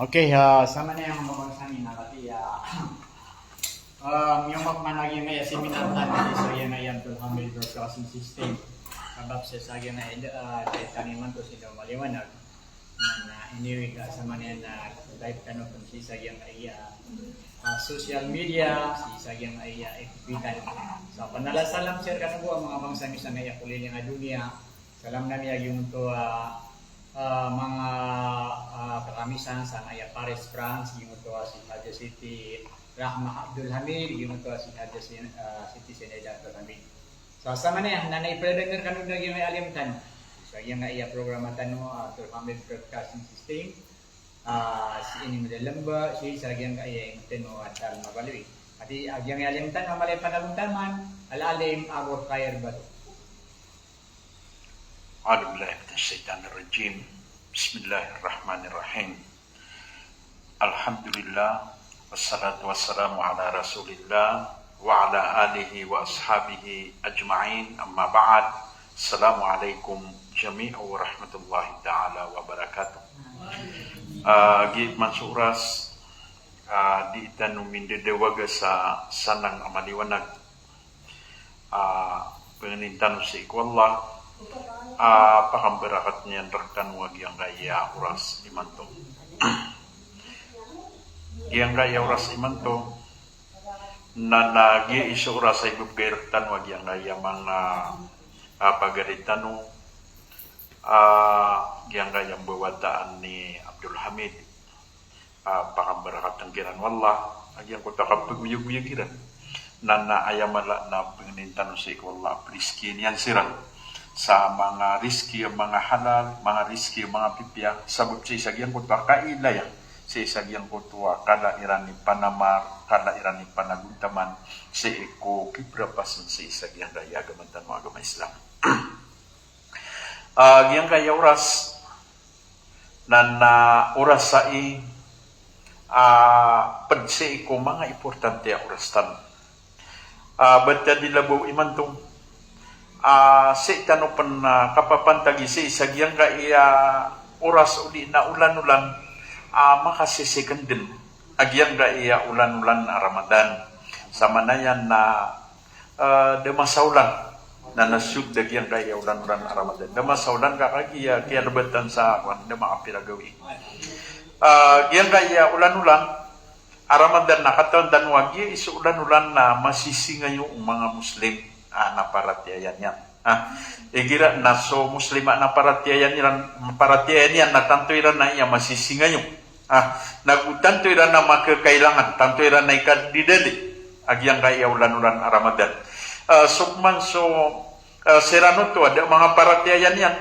Okay, sama na yung mabangsanin na kasi yung magmanagin na seminar natin sa yan na yan to hamil broadcasting system. Kabab sa sagya na dahil taniman to sila maliwanag na anyway sama na yan na dahil tanong kung si sagyang ay social media, si sagyang ay ekbitan. So panalasalam sir ka po ang mga bangsami sa naya kulili nga dunia. Salam na niya yung to mga kakamisan sa Naya Paris, France, yung ito si Hadja City Rahma Abdul Hamid, yung ito si Hadja City Seneda Abdul Hamid. So sama na yan, nanay-predenger kanun na yung may alimtan. So yung nga iya programatan mo, Abdul Hamid Broadcasting System, si ini madalamba, si yung kaya yung tino at mabalui. At yung alimtan, mamalay panaluntaman, alalim, agor kaya bato. أعوذ بالله من الشيطان الرجيم بسم الله الرحمن الرحيم الحمد لله والصلاة والسلام على رسول الله وعلى آله وأصحابه أجمعين أما بعد السلام عليكم جميعا ورحمة الله تعالى وبركاته Gid mansuras di itanu mindedewaga sa sanang amaliwanag penginintanu sa ikwallah pakamberakat niyan rekan wag yang gaya uras imanto. Yang gaya uras imanto na nagi isu uras ay bebertan wag yang gaya mga pagaritano yang gaya bawataan ni Abdul Hamid pakamberakat ang kiran wallah yang kota kapaguyag-uyag kiran na ayamala na penginintanu sa ikwallah priskin yan sirang sa mga riski, mga halal, mga riski, mga pipya, sabab sa isagyang kutwa kailaya, sa isagyang kutwa kalairan ni Panamar, kalairan ni Panaguntaman, sa iko kibrapasan sa isagyang daya agamantan mo agama Islam. Giyang kaya oras, na oras sa sa iko mga importante ang oras tan. Ba't dilabaw imantong, sa tanupan na kapapantagi sa isagyang ka oras uli na ulan-ulan makasisikan din agyang ka ulan-ulan na Ramadan sama na yan na damasaulan na nasyug dagyang ka ulan-ulan na Ramadan damasaulan ka kaya nabatan sa damakapiragawi agyang ka ulan-ulan Ramadan na katawan danwag isu ulan-ulan na masisi ngayon mga Muslim na paratiayan yan. Igira na so muslima na paratiayan yan na tanto iran na iya masisingayo. Nagutanto iran na makakailangan, tanto iran na ikadidali. Agyang kaya ulan-ulan Ramadan. Sukman so serano to ada mga paratiayan yan.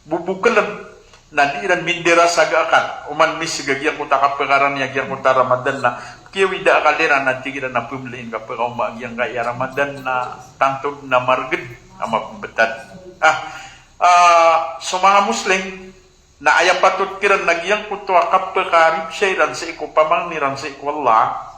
Bubukalan na di iran mindera sagaakan. Uman misigagyan ko takapagaran yagyang ko ta Ramadan na kiwida kalira na tigira na pumliin kapag umagyang kaya Ramadan na tantod na margid ama pembetad. So mga Muslim na ayapatot kiran nagyang kutwa kapag siran sa iku pamangniran sa ikwallah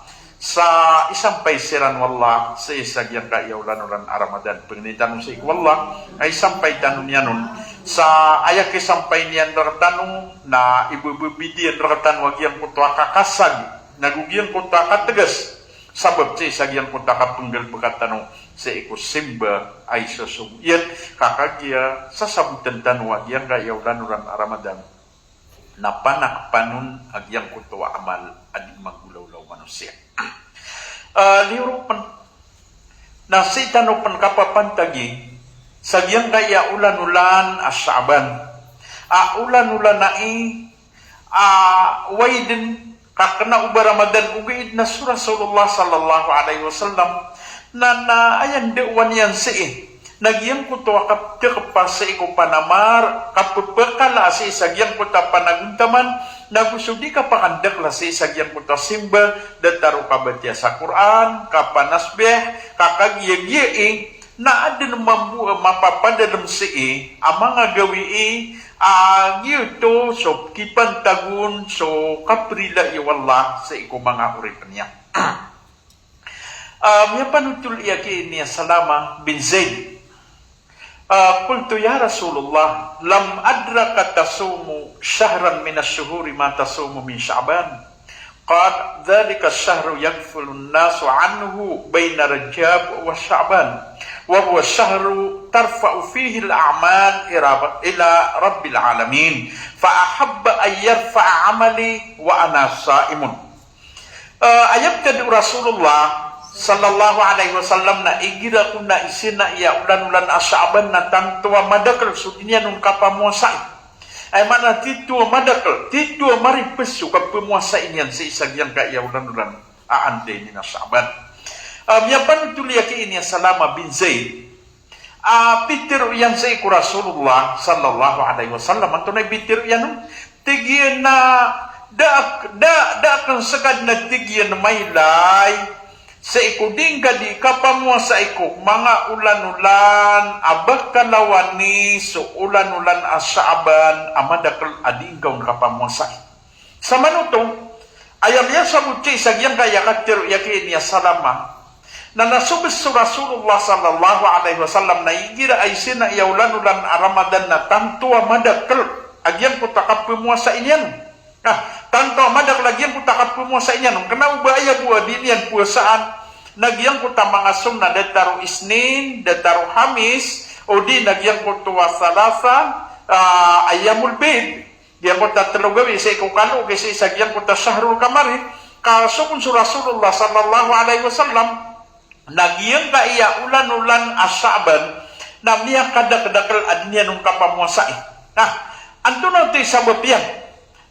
sa isang paisiran wallah sa isagyang kaya ulan-ulan Ramadan. Pagnitanong sa ikwallah ay sampay tanong yanon sa ayak isampay niyan ratanong na ibububidian ratan wagyang kutwa kakasag nagugyang kunta katagas sabab sa isagyang kunta kapunggal pagkatanong sa ikusimba ay sasugyan kakagya sa sabutan tanwa yang kayaw lanuran Ramadan na panakpanon agyang kuntuwa amal adig magulaw-law manusia lirupan na sa itanopan kapapantagi sagyang kaya ulan-ulan asaban ulan-ulan na waiden kakena uba Ramadan ugaid na surah Rasulullah sallallahu alaihi wasallam na ayan dewan yan nagyang kuto kaptepa sa iko Panamar kapapakala sa isagyang kuta Panaguntaman nagusudi ka pakandak la sa isagyang kuta simba dataro kabatya sa Quran kapanasbeh kakagyagyi na adin mapapadalem ang mga gawi gito so kipantagun so kaprila iwallah sa iko mga uripan niya. Miya panutul iya ki niya Salama bin Zaid Qultu ya Rasulullah, lam adraka tasumu syahran min asy-syuhuri ma tasumu min Sya'ban. Qad dzalika asy-syahru yaghfulu an-nasu anhu baina Rajab wa Sya'ban. Wa huwa syahru tarfa'u fihi al-a'mal ila rabbil alamin. Fa ahabba an yarfa'a 'amali wa ana sha'imun. Ayat tadi Rasulullah sallallahu alaihi wasallam na igira kuna isina iya ulan-ulan asaban na tantua madakal sudinya nung kapamuasai ay mana titua madakal titua mari pesu kapamuasa inian sa isagyan ka iya ulan-ulan aande ni nasaban miyapan tuliya ki ini Salama bin Zaid pitir yan sa iku Rasulullah sallallahu alaihi wasallam antunay pitir yan tigiyan na da kan sagad na tigiyan maylay sa ikuding gadi kapamuasa iko mga ulan-ulan abag kalawani so ulan-ulan asaban amadakal ading kaun kapamuasa sa manuto ayam yan sa mutsi sagyang kaya katir yakin ya Salama na nasubis sa Rasulullah sallallahu alaihi wasallam na igira ay sina iya ulan-ulan Ramadan na tanto amadakal agyang ko takapamuasa inyan tanto madak lagyan ko takat pumuasa inyan kena ubaya buah dinian puasaan nagyang ko tamang asum na dataru isnin dataru hamis o di nagyang ko tuwa salasa ayamul bid diyan ko tatlugawi sa ikukalu kasi isagyang ko ta syahrul kamari kasukun sa Rasulullah sallallahu alaihi wasallam nagyang ka iya ulan-ulan asaban na miya kadakadakal adnian nung kapamuasai anto na ito sabab yan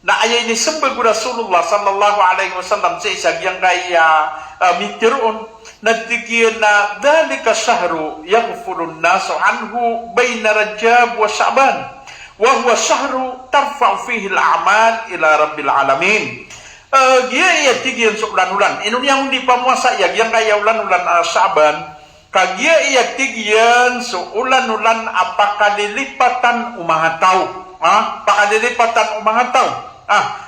na ayay ni sembag Rasulullah sallallahu alaihi wasallam sa isagyang kaya mitirun nagtigiyan na dhalika syahru yaghfulu an-nasu anhu baina Rajab wa Sya'ban wa huwa syahru tarfa'u fihi al-a'mal ila rabbil alamin iya tigiyan sa ulan-ulan inun yang di pamuasa yang kaya ulan-ulan Sya'ban kagia iya tigiyan sa ulan-ulan apakalilipatan umahataw pakadilipatan umahataw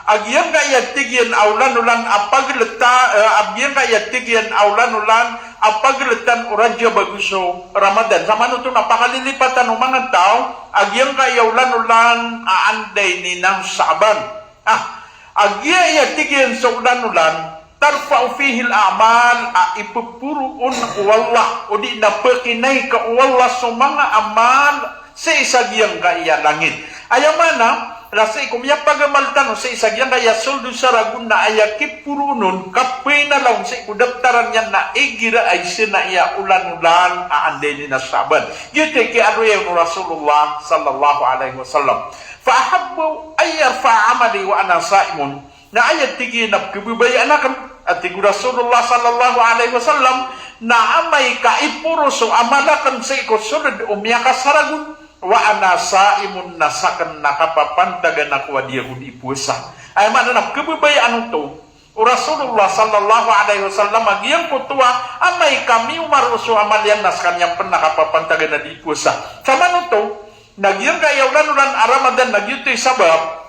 agian kaya tigian aulan-ulan agian kaya tigian aulan-ulan apagletan uraja baguso Ramadan sama nuto napakalilipatan umangan tao agian kaya ulan-ulan aanday ni ng Sa'ban agian ya tigian sa ulan-ulan tarfa'u fihi al-a'mal ipupuruun wallah o di napakinay ka wallah sa mga amal sa isagyang kaya langit ayamana rasa ikumya pagamaltan sa isagyang kaya soldo sa ragun na ayakip purunun kapay na lang sa ikudaptaran niya na igira ay sinaya ulan-ulan aande ni nasaban yute ki aruya Rasulullah sallallahu alaihi wasallam faahabbu ayar fa'amali wa ana sa'imun na ayat tigi na kibubayanakan at tigu Rasulullah sallallahu alaihi wasallam na amay kaipuro so amalakan sa ikot sunod umyaka saragun wa ana saimun nasakan nakapapantagan ako dia kung ipusa ay mananap kebebayaan ito Rasulullah sallallahu alaihi wasallam agiyang kutua amay kami umaruso amalyan naskan yang pernah kapapantagan na ipusa sama nito nagyang kaya ulan-ulan Ramadan nagyutoy sabab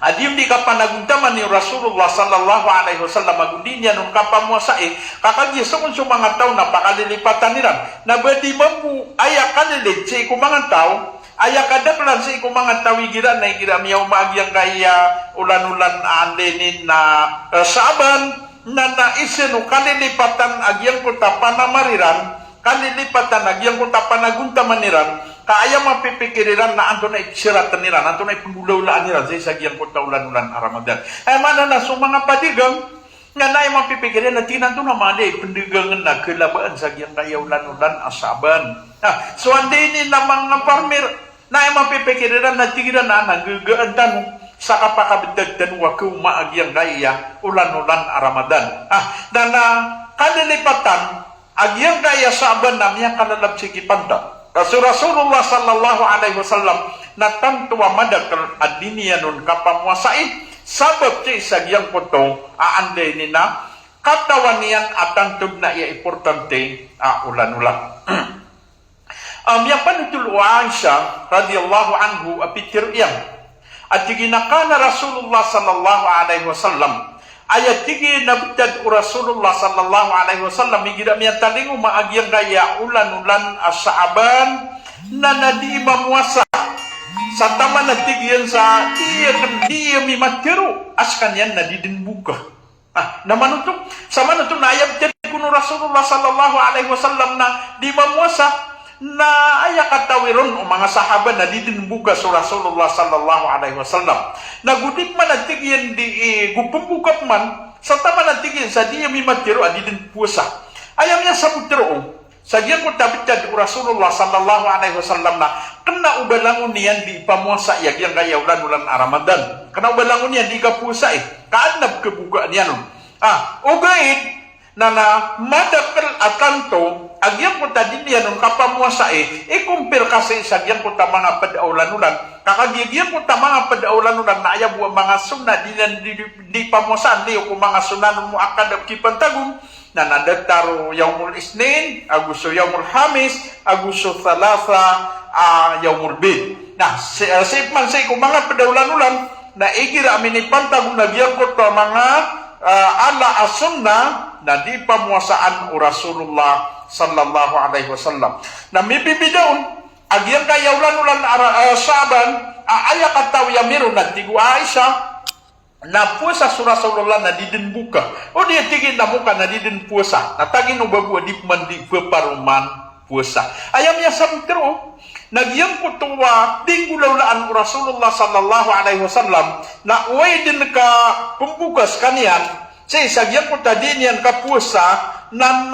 adim di kapanaguntaman ni Rasulullah sallallahu alaihi wasallam agundinya nung kapamuasai kakagya sa kung mga tao na pakalilipatan niran na badi mamu ayak kanilit sa ikumangan tao ayak kadaklan sa ikumangan tao igira na igira miyaw maagyang kaya ulan-ulan aandenin na saban na naisinu kalilipatan agyang kuta panamariran kalilipatan agyang kuta panaguntaman niran kaya mapipikiriran na anto na iksiratan nila, anto na ipundulaulaan nila sa isagyang kota ulan-ulan Ramadan. Ay mana na so mga padigang nga na mapipikiran na tinanto na mga pendigangan na kelabaan sa gyang kaya ulan-ulan asaban. So andi ni na mga farmer na mapipikiran na tigiran na nagagaan tanong sa kapakabitagdan wakaw maagyang kaya ulan-ulan Ramadan. Na kalilipatan agyang kaya saban na miya kalalab sigipanta. Rasulullah sallallahu alaihi wasallam natantuwa madakal adinianun kapamuasai sabab ci sagyang potong aanday nina katawan niyan atantog na iya importante ulan-ulan. Yang panitul Aisyah radhiyallahu anhu apitir iyang at ginakana Rasulullah sallallahu alaihi wasallam ayat tigi nabtad Rasulullah sallallahu alaihi wasallam igira miya talingo maagyang kaya ulan-ulan asaban na di mamuasa sa tama na tigyan sa dia mimatiro as kanyan na di din buka. Naman ito, sa man ito naayab din kuno Rasulullah sallallahu alaihi wasallam na di mamuasa na aya katawiron o mga sahaba na di din buka sa Rasulullah sallallahu alaihi wasallam. Nagudip man na tigyan di gupumbukat man sa tama na tigyan sa dia mimatiro di din puasa. Ayam niya sa butiro Sagian ko tabit di Rasulullah sallallahu alaihi wasallam na kena ubalangun niyan di pamuasa yang kaya ulan Ramadan. Kena ubalangun niyan di kapusa kaanap kebukaan niyan. Ugaid na madakal akanto agyang ko tadi niyan kapamuasa kumpir kasi sagian ko ta mga padaulan-ulan. Kakagigyan ko ta mga padaulan-ulan na aya buang mga sunna di pamuasaan di ko mga sunan mo akadap kipantagum na nadataro yaumul isnin, agusto yaumul hamis, agusto thalatha, yaumul bid. Nah, sip man say kung mga padaulan-ulan na igira amin ipantag na giyakot pa mga ala asunna na di pamuasaan o Rasulullah sallallahu alaihi wasallam. Na mibibidaon, agyan kaya ulan-ulan Syaban, aya kataw yamiru na tigu Aisyah, na puasa surah Rasulullah na didin buka. O dia tigin na muka na didin puasa. Na tagin o babuwa di mandi paruman puasa. Ayam ya samtero. Nagyang kutuwa dinggulaulaan Rasulullah sallallahu alaihi wasallam na uway din ka pembukas kanian. Say sagyang ko tadi niyan ka puasa na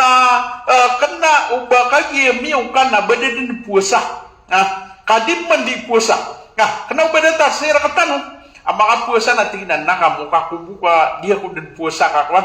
kena uba kagi miyong kana badin puasa. Kadim mandi puasa. Kena uba data sira katanong. Ang mga puasa na tingnan na kamuka kubuka dia ko din puasa kakwan.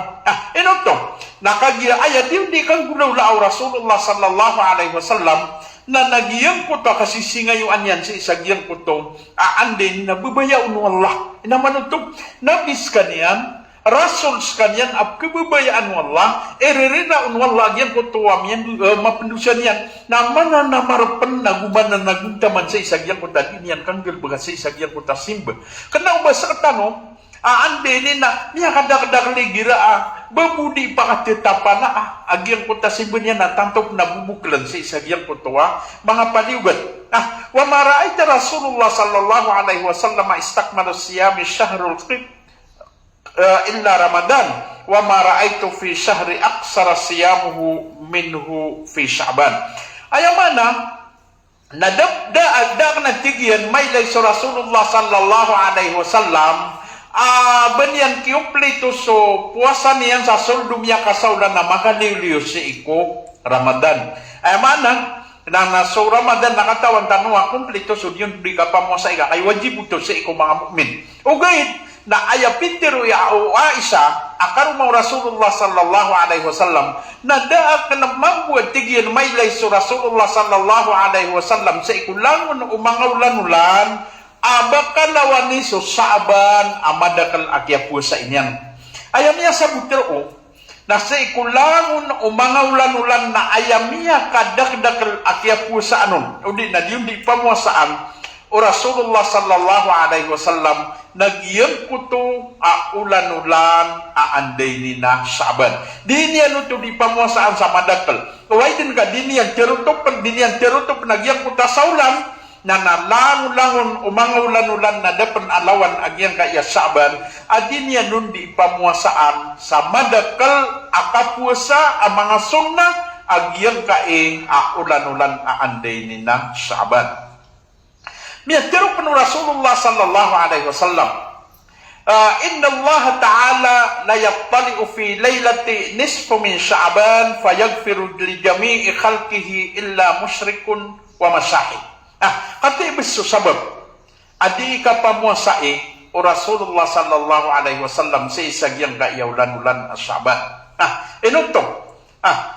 Ino to, nakagiya ayat di kang gulaw lao Rasulullah sallallahu alaihi wasallam na nagiyang ko to kasi singayuan yan sa isagyang ko to aandin na babayaon wallah. Naman ito, nabis kaniyan, rasuls kaniyan ap kebabayaan wallah, ererina wallah yan ko to yan mapendusan yan na mana namarapan naguman na naguntaman sa isagyang ko tadi niyan kanggel baga sa isagyang ko tasimba. Kena ubasa katano, aandin na niya kadak-kadak ligira babudi pakatitapan na agyang ko tasimba niya na tantop na bubuklan sa isagyang ko to mga paliugat. Wa maraita Rasulullah sallallahu alaihi wasallam istakmalu siyami syahrul qib illa Ramadan wa ma ra'aitu fi syahri aksara siyamuhu minhu fi Sya'ban. Ayamana nadabda na tigyan may lay sa Rasulullah sallallahu alaihi wasallam banyan kiuplito so puasa niyan sa suldum ya kasaulan na makaniliyo si iko Ramadan. Ayamana na so Ramadan nakatawan tanwa kumplito so diyon di ka pamuasa kay wajib ito sa iko mga mukmin. Ugayit na ayapitiru ya Aisyah akan mau Rasulullah sallallahu alaihi wasallam na daa ka na mabuat tigyan may lay so Rasulullah sallallahu alaihi wasallam sa ikulangon umangawlanulan abakalawan ni so Sa'ban amadakal akya puasa inyan. Ayam niya sa butero na sa ikulangon umangawlanulan na ayam niya kadakdakal akya puasa anon. Udi na diyon di pamuasaan o Rasulullah sallallahu alaihi wasallam nagyan kuto ulan-ulan aanday ni na Sa'ban. Di niya nuto di pamuasaan sa madakal. Kaway din ka, di niyan terutop nagyan kuta saulan na nalangulangon umangaulan-ulan na dapan alawan agyan kaya Sa'ban. Adi niya nun di pamuasaan sa madakal akapuasa ang mga sunna agyan kaya ulan-ulan aanday ni na Sa'ban. Miyatiru panu Rasulullah sallallahu alaihi wasallam. Inna Allah ta'ala la yattali'u fi laylati nisfu min Sya'ban fayaghfiru li jami'i khalqihi illa musyrikun wa masyahid. Kati bisu sabab adi ka pamuasai o Rasulullah sallallahu alaihi wasallam sa isagyang kayaulan-ulan Sya'ban. Inuto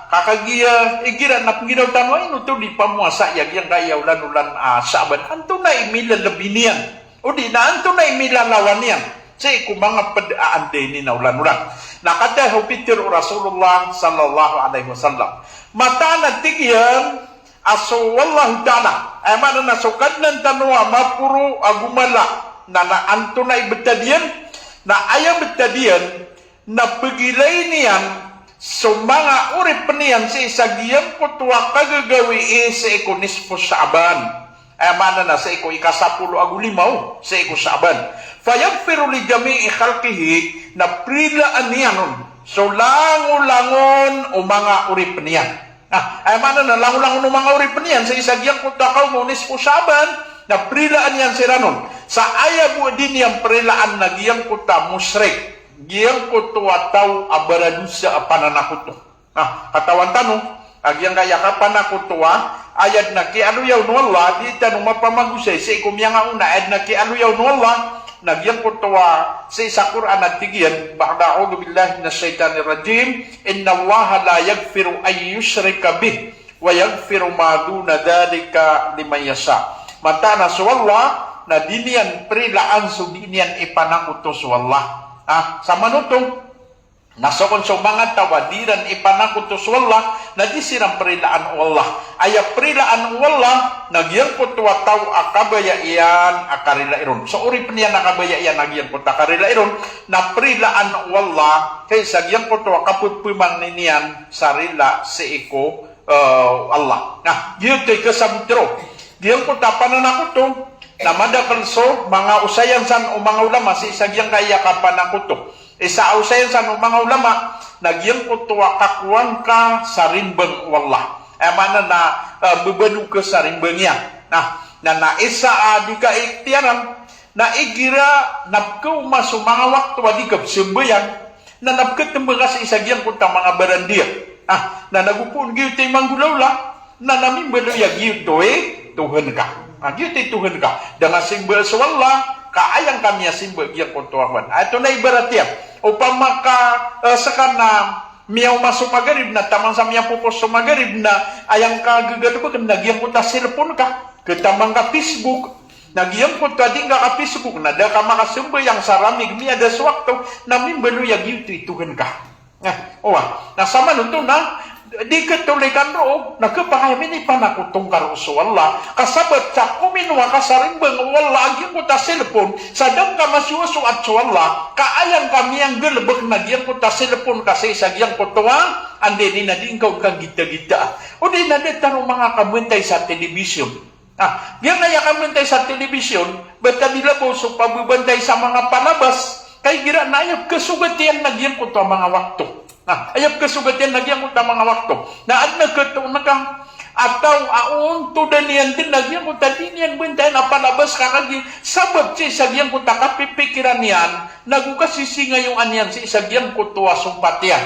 kakagia igira na panginaw tanwa ino to di pamuasa yang kaya ulan-ulan Sa'ban anto na imila lebinian o di na anto na imila lawanian sa kung mga padaan din ni na ulan-ulan nakada hupitir Rasulullah sallallahu alaihi wasallam mata na tigyan aso wallahu ta'ala ay mana nasukad ng tanwa mapuro agumala na anto na ibetadian na ayam betadian na pagilay niyan So mga uri penian sa isagyang kutwa kagagawi sa iko nispo Saaban. Ay mana na sa iko ika-10 agu 5 sa iko Saaban. Fayagfiru li jami'i khalqihi na prilaan niyanon. So langon-langon o mga uri penian. Ay mana na langon-langon o mga uri penian sa isagyang kutwa kaumo nispo Saaban na prilaan yan siranon. Sa ayabu din yang prilaan na giyang kutwa musrik. Giyang kuto ataw abaradusa pananakuto. Katawan tanong, agyang kaya kapanakutoa, ayad na ki aluyaw no Allah, di tanong mapamagusay, sa ikumya nga una, ayad na ki aluyaw no Allah, nagyang kutoa sa isa Quran at tigyan, ba'da a'udhu billahi na shaitanir rajim, inna Allah la yagfiru ay yushrika bih, wa yagfiru ma duna dhalika liman yasha. Mata na suwallah, na dinian prilaan so dinian ipanakuto suwallah. Sama nutong nasokon sa mga tawadiran ipanakutos wala na di sirang perilaan Allah aya perilaan wala nagyang kutwa tao akabaya iyan akarila iron so uri penian akabaya iyan nagyang kutwa akarila iron na perilaan wala kay sagyang kutwa kaputpimang ninian sarila si iko Allah. Nah giyutoy kasabutro giyang kutwa pananakuto na madakalso mga usayan san o mga ulama si isagyang kaya kapanakuto. Isa usayan san o mga ulama nagyang kutwa kakuan ka sa rimbang wallah. Mana na bebadu ke sa rimbang yan. Na naisa di ka iktiaran na igira napkaw maso mga waktu adikab sembayan na napkatembaga sa isagyang kutwa mga barandia. Na nagupun giyot ay manggulawla na namimbalo ya giyot Tuhan ka. Giyot Tuhan ka. Dengan simbol sewala, kaayang kami ya simbol yang kutuawan. Ito na ibarat yan. Upama ka sakana miyaw masuk magarib na tamang sa miyaw pupos sa magarib na ayang ka gagadubagan, nagyang kuta cellphone ka, ketamang ka Facebook, nagyang kuta di nga ka Facebook, na da ka makasimbol yang saramig miya da swakto, na mimbalo ya giyot Tuhan ka. Sama nito na, di ketulikan roog nagkapakayamin ipanakutong karuso wala kasabat sa kuminwa kasarimbang wala agyang ko ta cellphone sadang ka masyuso at wala kaayang kami ang galabag nagyang ko ta cellphone kasi sagyang ko tuwa andi di na di ikaw kang gita-gita o di na di tanong mga kamantay sa telebisyon yan na kamantay sa telebisyon bata nila po so pabubantay sa mga palabas kay gira na ayap kasugatian nagyang ko to mga wakto. Ayap kasugatian nagyang ko ta mga wakto. Na ad nagkataon na kang ataw aon to danian din nagyang ko ta dinian bentay na palabas kakagi sabab si sagyang ko ta kapipikiran yan nagukasisi ngayong anyan si sagyang ko to asumpatian.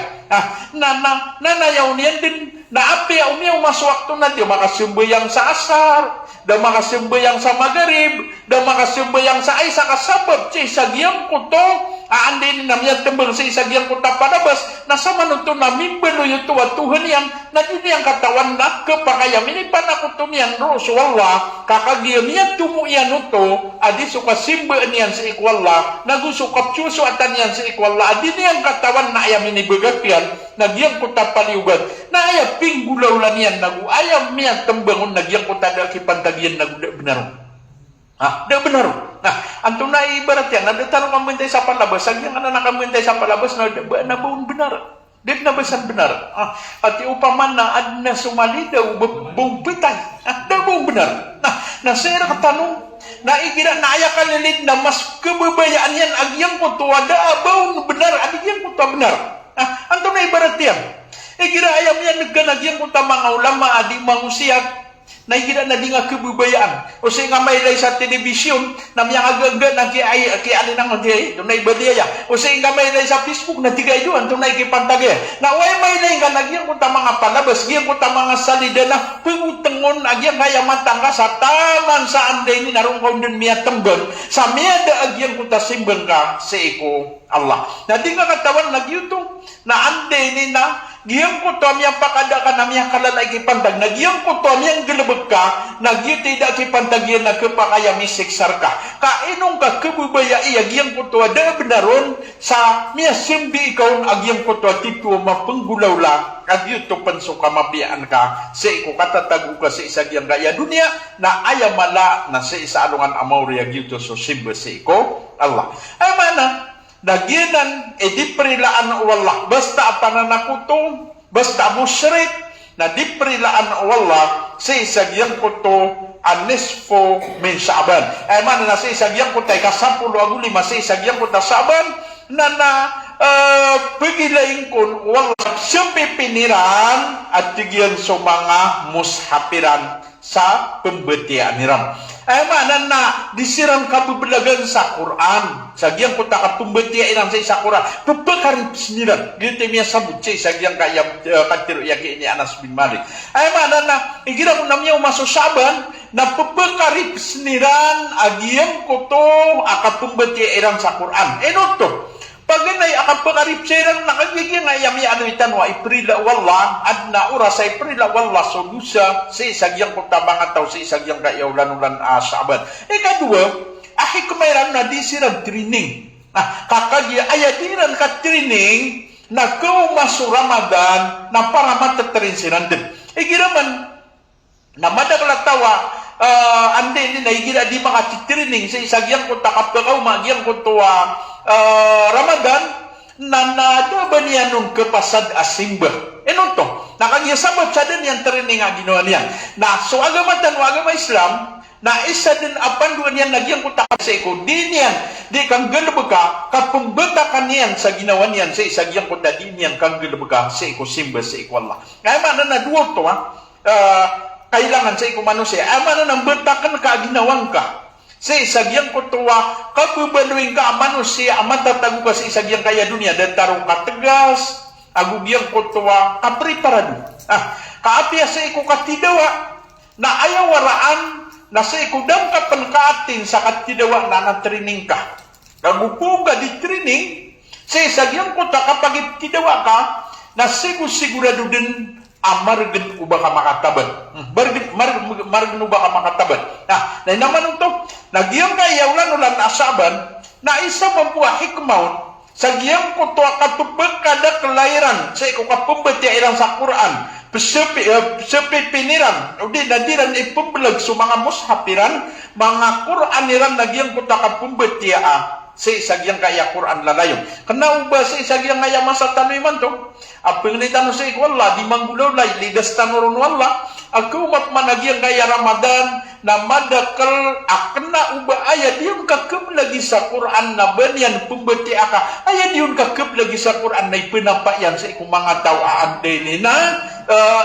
Nanayaw niyan din na api umiyaw maswakto na di makasimbayang sa asar da makasimbayang sa magarib da makasimbayang sa ay sa kasabab si sagyang ko to aandin namanya tembang sa isagyang ko ta palabas na sa manuto na mimbelo yung tuwa Tuhan yan na din yang katawan na kapakayam ini panakuto niyan ros wala kakagiyam niyan tumu yan uto adi suka simba niyan sa ikwala nagusukap suso atan niyan sa ikwala adi niyang katawan na ayam ini begatyan nagyang ko ta paliugan na ayam pinggulaw lan yan nagu ayam niyan tembangon nagyang ko ta dakipantagyan nagu benar da benar. Nah, anto na ibarat yan, nadataro kamintay sa palabas, ang yung nakamintay sa palabas, na buong benar. Di na basan benar. At upaman na ad na sumali daw, buong pitay. Da buong benar. Nah, sira katanong, na igira na ayakalilit na mas kebabayaan yan, agyang ko to, da buong benar, agyang ko to benar. Anto na ibarat yan. Igira ayam yan, nagkanagyang ko ta mga ulama, adi mangusiyak, na igira na di nga kebubayaan o sa nga may lay sa telebisyon na mga agagga na kialin ang hindi doon na ibadiyaya o sa nga may lay sa Facebook na tigay doon doon na ikipantagay na way may lay nga nagyang ko ta mga palabas gyang ko ta mga salida na pengutengon agyang kaya matangka sa taman sa anday ni narong kaundan miya tembang sa miya da agyang ko ta simbang ka sa iko Allah na di nga katawan nagyuto na anday ni na giyang ko to amiyang pakadakan amiyang kalalay kipantag nagyang ko to amiyang galabag ka nagyang tidak kipantag yan na kapakaya misiksar ka kainong ka kabubaya iya giyang ko to ada benaron sa miya simbi ikaw agyang ko to tipu mapenggulaw la agyang to pansuka mapiyaan ka sa iko katatago ka sa isa giyang gaya dunia na ayamala na sa isa alungan amaw agyang to so simba sa iko Allah ay mana Naginan, di perilaan wallah. Basta pananakutong, basta musyrik, na di perilaan wallah, sa isagyang kuto, anisfo min Sa'ban. Mana na sa isagyang kuto, kasapulo agulima, sa isagyang kuto Sa'ban, na pagilaing kun, wallah, siyempre piniran, at tigyan sa mga mushapiran sa pembetian niram. Mana na disiran kabubelagan sa Quran. Sagyang ko taka pembetian iram sa isa Quran. Pepekarin siniran. Gitu miya sabut sa sagyang kaya katiro yaki ini Anas bin Malik. Mana na igira ko namanya umaso Sa'ban na pepekarin siniran agyang ko to akat pembetian iram sa Quran. Enoto. Paganay akan pengarip serang nakagiging ayam ya anuitan wa iprila wallah adna ura sa iprila wallah solusa sa isagyang kutabang ataw sa isagyang kayawlan-ulan Sa'ban. Kadua, ahi kumayran na di sirang training. Kakagya ayadiran ka training na kau masuk Ramadan na para mataterin sinandin. Giraman na madagalatawa ande ini naigira di mga training sa isagyang kutakapagaw magyang kutuwa Ramadan na nadabanianong kapasad asimba. Enonto, nakagiyasabat sa din yan training nga ginawa niya. Na so agamatan o agama Islam, na isa din apan doon yan nagyang kutakap sa iko. Di niyan, di kang galabaga, kapumbatakan niyan sa ginawa niyan sa isagyang kuta, di niyan kang galabaga sa iko simba sa iko Allah. Ngayon mana na duwag to kailangan sa iko manusia. Mana nang bentakan ka ginawang ka. Sa isagyang kutuwa, kapubaluin ka manusia, amatatago ka sa isagyang kaya dunia, dan tarong kategas, agugyang kutuwa, kapriparado. Kaapya sa iko katidawa, na ayaw waraan, na sa iko dam kapankaatin sa katidawa na natrining ka. Nagupo ka di training, sa isagyang kuta kapag itidawa ka, na sigurado din, margen ubah ka makataban. Margen ubah ka makataban. Nah naman ito, nagyang kayawlan ulan Sa'ban, na isa membuat hikmah, sa giyang kuto katupag kada kelahiran, sa iko kapembetian sa Quran, sepi piniran, udi nadiran ipembelag sa mga mushapiran, mga Quraniran nagyang kuto kapembetian, sa isagyang kaya Quran lalayo. Kena ubah sa isagyang kaya masa tanuiman to, apeng ni tanu sa ikwalla, di manggulaw lay, lidas tanurun wala, aku umat managyang kaya Ramadan, na madakal akna ubah ayat diun kakep lagi sa Quran na banyan pembeti aka, ayat diun kakep lagi sa Quran na ipenampayan sa iku mga tawaan din na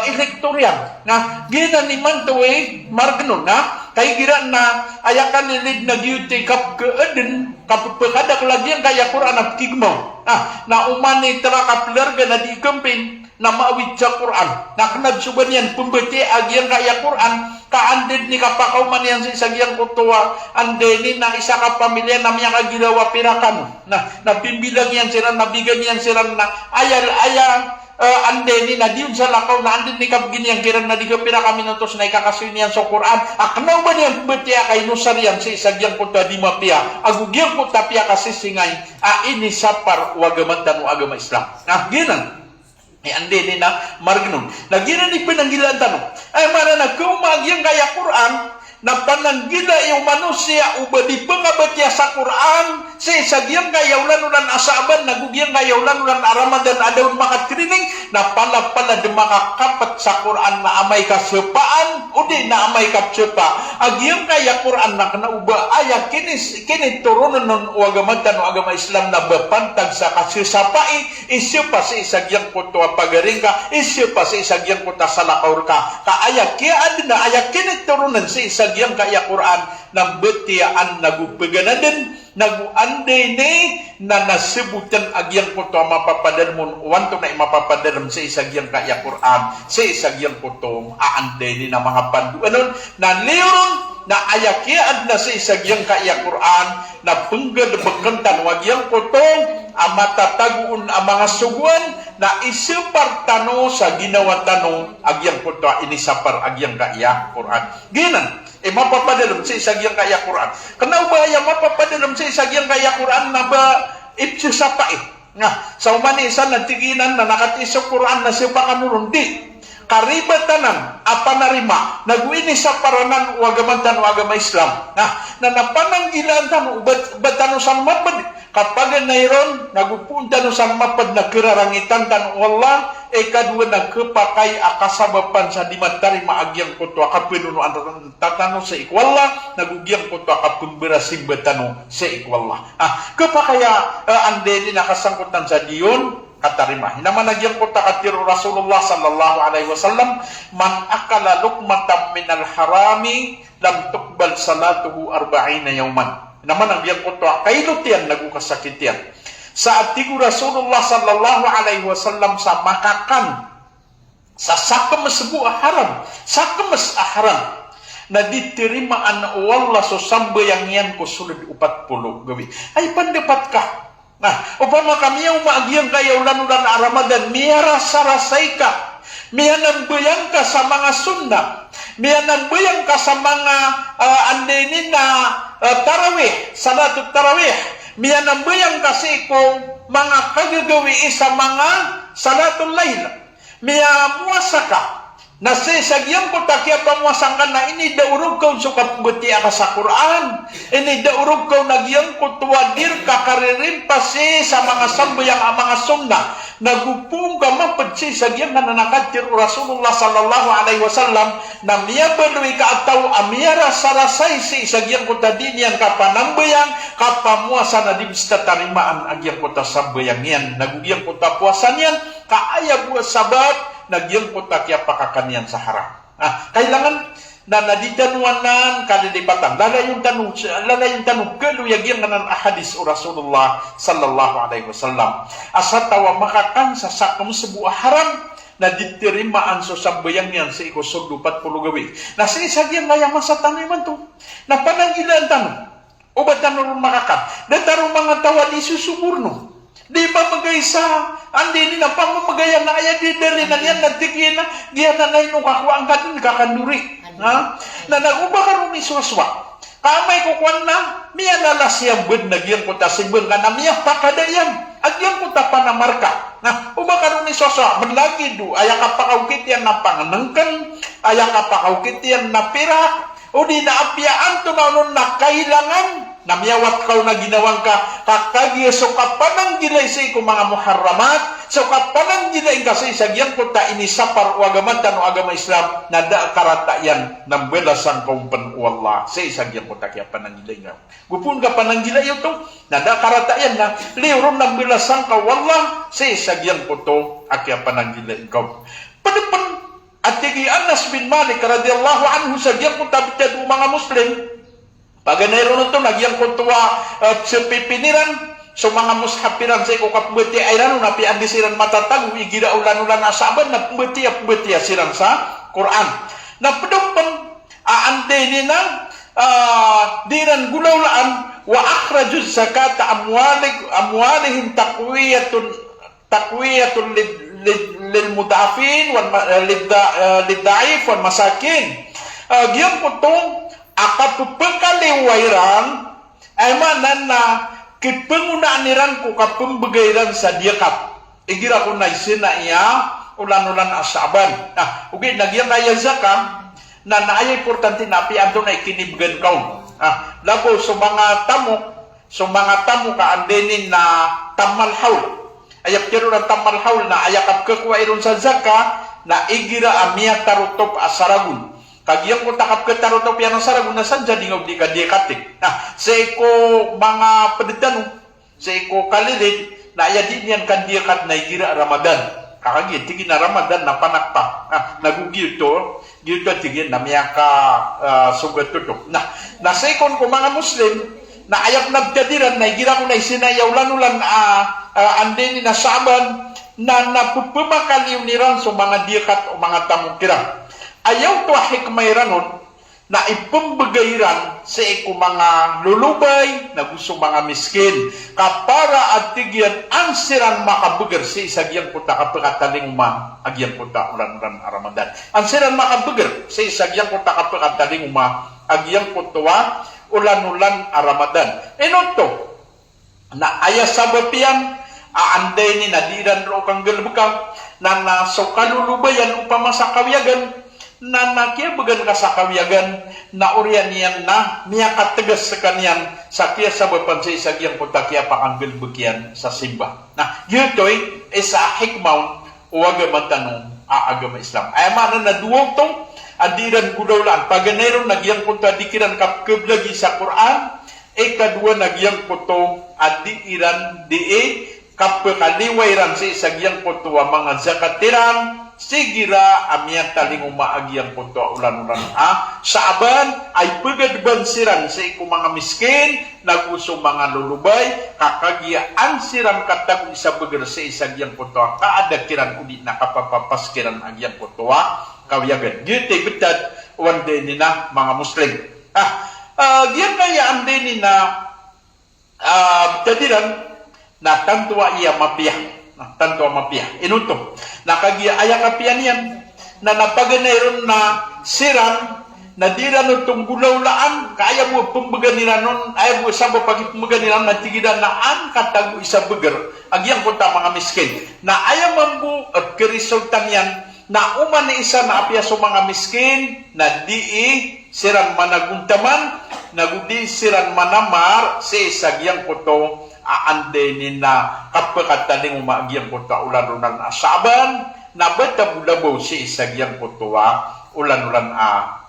elektorial. Nah, gina ni mantuwe margenon na, kay gira na ayakan nilid na giyuti kap keeden, kapagkadak lagi ang kaya Quran at kigmo. Na umani tera kaplarga na di kempin, na maawid sa Quran. Na kanagsuban yan, pembeti agyang kaya Quran, kaandid ni kapakauman yan sa isagyang kutuwa, andeni na isa ka pamilya na miya kagirawa pirakan. Na pimbilang yan sila, nabigan yan sila na ayal-ayang, andeni na diyon sa lakaw na andin ni kabgin yang kiran na di kapira kami nutos na ikakasin yan sa Quran. Aknaw ba niyan pembetiya kay nusar yan sa isagyang kuta di mapia. Agugyang kuta pia kasi singay, ini sapar wagaman tanu agama Islam. Ginan. Andeni na margnum. Ginan ni pinanggilan tanong. Mana na kumagyang kaya Quran, na pananggila yung manusia uba di pengabatya sa Quran sa isagyang kayawlan-ulan Sa'ban nagugyang kayawlan-ulan Ramadan adaun makatrining na pala di makakapat sa Quran na amay kasepaan o di na amay kasepa agyang kaya Quran na kanauba aya kini turunan ng agamadan o agama Islam na bapantag sa kasesapai isyo pa sa isagyang kutua pagaring ka isyo pa sa isagyang kuta salakaur ka kaaya kaya adina aya kini turunan sa isagyang kaya Quran ng betiaan nagupaganan din naguanday ni na nasibutan agyang kuto mapapadal mo wanto na mapapadal sa isagyang kaya Quran sa isagyang kuto aanday ni na mga panduanon na liron na ayakiad na sa isagyang kaya Quran na punggad bekentan wagyang kuto amatataguun ang mga suguan na isipar tano sa ginawa tano agyang kuto inisapar agyang kaya Quran ginan mapapadalam sa isagyang kaya Quran. Kena ubaya mapapadalam sa isagyang kaya Quran na ba ipsusapa Nga, sa umanisan na tiginan na nakati sa Quran na siya kanurun di. karibatanan apa narima naguini sa paranan o agamantan o agama Islam na napananggilan tanu batano sang mapad kapag nairon nagupunta no sang mapad na kerarangitan tan Allah kadua nagkapakay akasabapan sa dimatari maagyang kuto akapinuno ang tatano sa ikwalla nagugyang kuto akapumberasing batano sa ikwalla kapakaya ande nakasangkutan sa diyon katarima. Hinaman nagyang kota katiru Rasulullah sallallahu alaihi wasallam man akala luqmatan minal harami lam tuqbal salatuhu 40 yawman. Hinaman nagyang kota kailutian nagukasakitian. Saat tigu Rasulullah sallallahu alaihi wasallam sa makakan sa sakemes sebuah haram, sakemes haram na ditirimaan Allah so sambayang yan ko sulod 40 gawi. Ay pandapat ka. Nah, upama kami yang maagyang kayo lanulan Ramadan, miara sarasay ka, miyanang bayang ka sa mga sunna, miyanang bayang ka sa mga andenin na tarawih, salatut tarawih, miyanang bayang kasi kung mga kagagawi sa mga salatul layl, miyamuasa ka, na sagyang ko takya pamuasangkan na ini daurog kau sukat beti ka sa Quran, ini daurog kau nagyang ko tuwadir kakaririn pasi sa mga sambayang mga sunna nagupung ka mapedsi sagyang na nanakatir Rasulullah sallallahu alaihi wasallam na miya balui ka ataw amiyara sarasay si sagyang ko tadinian kapanambayang kapamuasa na dibista tarimaan agyang ko ta sambayang yan nagugyang ko ta puasan yan kaaya buat sabat nagyang putak ya pakakanian sa haram. Kailangan na nadidanuanan kalilipatan. Lalayong tanong kaluyag yung nanan ahadis o Rasulullah sallallahu alaihi wasallam. Asa tawa makakan sa sakam sebuah haram na ditirimaan so sambayang yan sa ikosod 40 gawi. Na sa isa yan ngayang masa taniman to. Na panangilan tanong. O ba't tanong makakan? Datarong mga tawa di susuburno. Di ba magaysa? Andi ni na pamamagayan na aya di dali na yan nagtigyan na diyan na nung kakuang ka din kakanduri. Na nag-uba ka ni swaswa. Kamay ko kwan na miya nalas yang bud nagyang kuta sibun ka na miya pakadayan. Agyang kuta pa na marka. Uba ka ni swaswa. Manlagi do. Aya ka pakaukit yan na panganangkan. Aya ka pakaukit yan na pira. O di na apyaan to na kailangan na miyawat kau na ginawang ka kakagya so kapanang gilay sa ko mga muharramat so kapanang gilay kasi sa giyan ko ta inisapar o agamantan o agama Islam na da karata yan ng belasang kaumpan o Allah sa isa giyan ko ta kaya panang gilay nga gupun ka panang gilay yun to na da karata yan na liwron ng belasang ka Allah sa isa giyan ko to kaya panang gilay ikaw padapan at tigi Anas bin Malik radiyallahu anhu sa giyan ko ta bitad mga Muslim paganairo nito nagyang kuntuwa sa pipiniran so mga mushapiran sa ikukapbeti ay rano na piandisiran matatag igira ulan-ulan asaban na pembeti siran sa Quran na pedokpan aande nina diran gulaulaan wa akhrajuz zakata amwalihim taqwiyatun lil mudafin wal liddaif wal masakin giyang kutong akatupengkaliwairan ay manan na kipengunaan niran ko kapembegairan sa diakat igira ko na isina iya ulan-ulan asaban ugi nagyang kaya zaka na naaya importante na apianto na ikinibgan kaon labo sa mga tamo ka andenin na tamal haul ayak tiro ng tamal haul na ayakap kakwa sa zaka na igira amia tarutop asaragun kagyang ko takap ketarotop yan ang saragun na saan dyan di ka diakatik. Sa iko mga paditanong, sa iko kalilid, na ayadin yan kan diakat na igira Ramadan. Kakagyan, tigin na Ramadan na panakpa. Nagugil to, tigin na miyaka sugat tutok. Na sa ikon ko mga Muslim, na ayak nagkadiran, na igira ko na isinayaw lanulan andeni na saban, na napupumakaliw niran sa mga diakat o mga tamong kirang. Ayaw to hikmay ranon na ipambagayran sa iku mga lulubay na gusto mga miskin kapara at tigyan ang siran makabugar sa isagyang puta kapagataling agyan puta ulan-ulan Ramadan ang siran makabugar sa isagyang puta kapagataling agyan puta ulan-ulan Ramadan inoto na ayas sabapian aanday ni nadiran ro kang galbeka na so kalulubayan upama sa kawiyagan na nakiyabagan ka sa kawiyagan na urian niyan na niya katagas sa kanyan sa kiya sa bapansi sa giyang putakya pa ang galbekyan sa simba. Nah, yutoy isa hikmaw uwaga matanong agama Islam. Ay mana na duwag tong adiran gudaulan paganero nagyang punta dikiran kapkeblagi sa Quran kadua nagyang puto adiran di kapkaliwayran sa isagyang puto mga zakatiran sigira amiyat taling umaagyang puto ulan-ulan sa aban ay pagadbansiran sa iku mga miskin naguso mga lulubay kakagiaan siran katag isa beger sa isagyang puto kaadakiran udi nakapapapaskiran agyang puto kawiyagan gite betad wande nina mga muslim giyan kaya ande nina betadiran na tantua iya mapiyah tanto mapiyah inuto nakagiya aya kapian yan na napaganayron na siran na dira no tong gulaulaan kaya mo pembeganiran non ay mo sabo pagi pembeganiran na tigidan na an katago isa beger agyang kunta mga miskin na aya mambu at kerisultan yan na uman ni isa na apya so mga miskin na dii siran managuntaman nagudi siran manamar si sagyang puto aande ni na kapakataling umaagyang puto ulan-ulan asaban na batabulabaw si isagyang puto ulan-ulan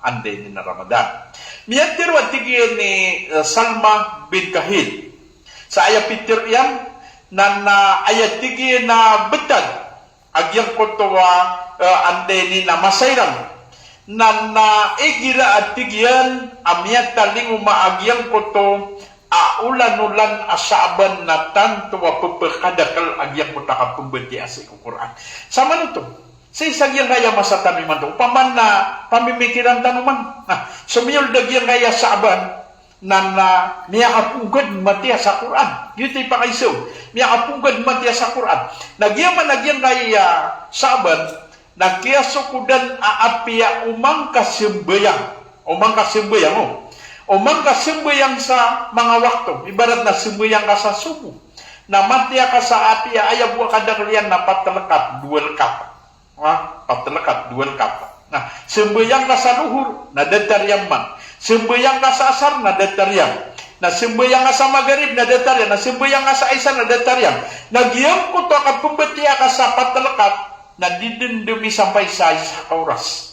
ande ni na Ramadan. Miyantir wa tigyan ni Salma bin Kahil sa aya Peter yan na aya tigyan na betad agyang puto ande ni na masayran na igira at tigyan amiyat taling umaagyang puto ulan-ulan asaban na tanto wa pepekadakal agyang puta ka pembeti asik Quran. Sama nito. Sa isang yang gaya masa taniman to. Paman na pamimikiran tanuman. Sumiyol dagyang gaya saban na niya kapugad matiya sa Quran. Yuti pa kayso. Niya kapugad matiya sa Quran. Nagyaman nagyang gaya saban nagkiasukudan aapia umang kasimbayang. Umang kasimbayang mo. Umang ka sembayang sa mga waktu, ibarat na sembayang ka sa subuh. Na matya ka sa api, ayaw buwa kadaklian na patelekat, dual kap. Patelekat, dual kap. Nah, sembayang ka sa luhur, na dataryang man. Sembayang ka sa asar, na dataryang. Na sembayang ka sa magarib, na dataryang. Na sembayang ka sa isar, na dataryang. Nagyang ko to ka pembetiya ka sa patelekat, na didendemi sampai sa isa oras.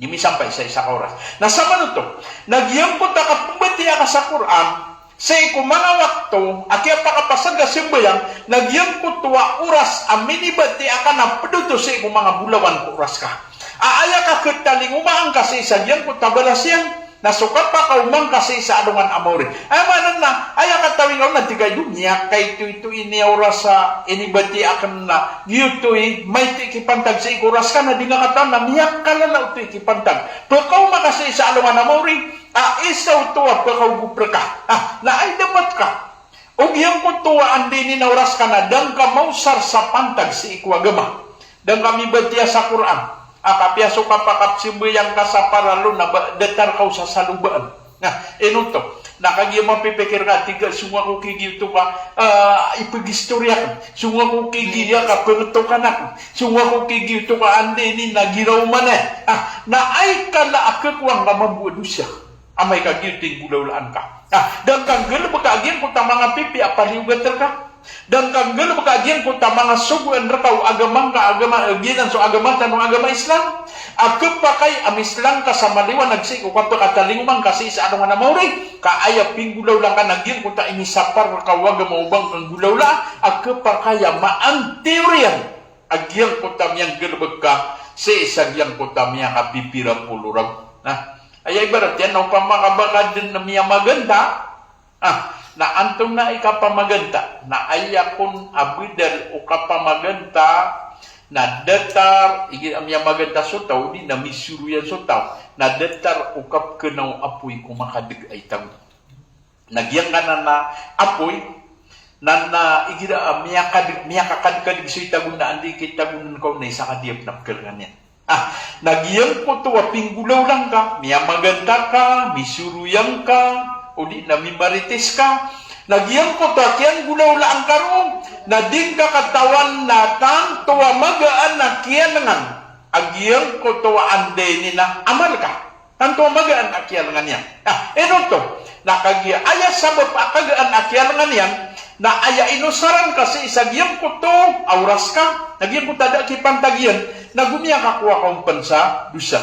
Gimi sampai sa isa oras. Na sama nito, nagyampot ka pembetiya ka sa Quran, sa iku mga waktu, akya pakapasag ka simbayang, nagyampot wa oras, aminibati akan na peduto sa iku mga bulawan oras ka. Aaya ka kitaling umaang ka sa isa, diyan ko tabalas yan, nasukat pa ka umang ka sa isa adungan amore. Ay manan na, aya ka tawing na tigay dunya, kay ito ini oras sa inibati akan na, yuto may tikipantag sa ikuras ka na di nga kataon na niyak ka na ito ikipantag. Pagkaw makasa isa adungan amore, isaw tuwa pagkaw gupre ka, na ay dapat ka. O giyang ko tuwa andi ni na oras ka na, dang ka mausar sa pantag sa ikuagama. Dang kami batiya sa Quran. Akapiaso ka pakapsimbayang ka sa paralo na datar ka sa salubaan. Inuto, nakagiyang mapipikir ka, tiga, sunga ko kigito ka, ipagistorya ka, sunga ko kigiya ka, perto ka na, sunga ko kigito ka, andi ni nagiraw man na ay kala akakwang ka mabuado siya. Amay kagiting gulaulaan ka. Dan kang gala magkaagyan kung mga pipi, apaliugater ka. Dan kanggal magkaagyan ko ta mga suguan rakaw agamang ka agama aginan so agama tanong agama Islam ako pa kay amislang ka sa maliwan nagsi ko kapag katalinguman kasi sa anong namauray kaaya pinggulaw lang ka nagyan ko ta inisapar kawag maubang kang gulaw la ako pa kaya maang teoryan agyan ko ta miyang galbag ka sa isagyang ko ta miyang kapipira pulurag ay ibarat yan no pamakabakad din na miya maganda na antong na ikapamaganta na ayakon abidal o kapamaganta na datar amya maganta sutaw di na misuruyan sutaw na datar ukap kenaw apoy kumakadig ay tang nagyang na apoy na igira amya kakadikadig so itagun na andi kitagun ko na isa kadiyap na pagkaganyan nagyang ko to pinggulaw lang ka miya maganta ka misuruyan ka o di na mimarites ka, nagyang ko ta, kiyan gulaw lang karoon, na din kakatawan natan tuwa magaan na kiyalangan agyang ko tuwa ande ni na amal ka tanto magaan na kiyalangan yan. Ino to nakagya aya sabab akagaan na kiyalangan yan na aya inusaran kasi isagyang ko to auras ka nagyang ko tada kipantagyan na gumiya kakuha kaong pansa dusa.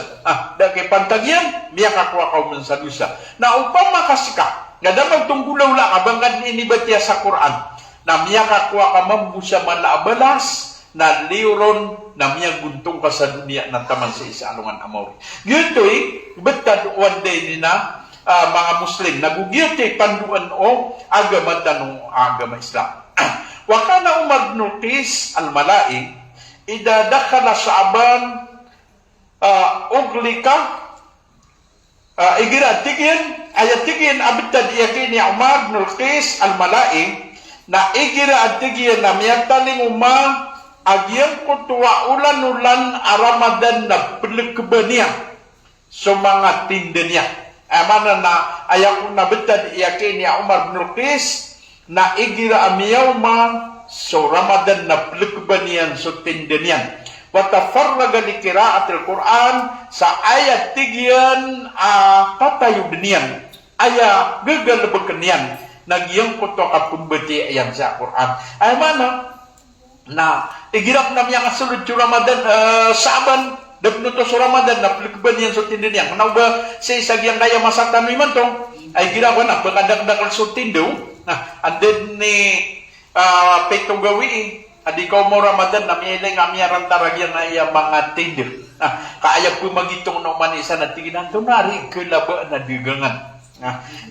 Da kipantagyan miya kakuha kaong pansa dusa na upama kasi ka nga dapat tunggulaw la abangan inibatya sa Quran na miya kakuha ka mambusa man la abalas na liuron na miya guntong ka sa dunia na taman sa isa alungan amor. Gito'y betad one day ni na mga Muslim nagugiyot panduan o agama tanong agama Islam. Wakana Umar bin Qis al-Malai ida dakhala Sha'ban uglika igira tigin ayat tigin abtad yakini Umar bin Qis al-Malai na igira tigin na miyataling umma agyang kutuwa ulan-ulan aramadan na pelikbaniya so mga tindanya. Mana na ayaw na betad yakini Umar bin Qis na igira amiyaw ma so Ramadan na pelikbaniyan so tindaniyan. Watafarraga li kiraatil Quran sa ayat tigyan katayo dinian aya gagal bekenian nagyang kuto ka pumbeti ayan sa Quran ay mana na igirap na miya kasulod sa Ramadan Sa'ban dapno to sa Ramadan na pelikbaniyan so tindanian manaw ba sa isagyang kaya masaktan mi man to ay girawa na bakadagdagal so tindo and then ni petong gawi adi ko mo Ramadan na miyay nga miyaran taragyan na iya mga tinder. Kaayap ko magitong no man isa na tiginan to nari kelaba na digangan.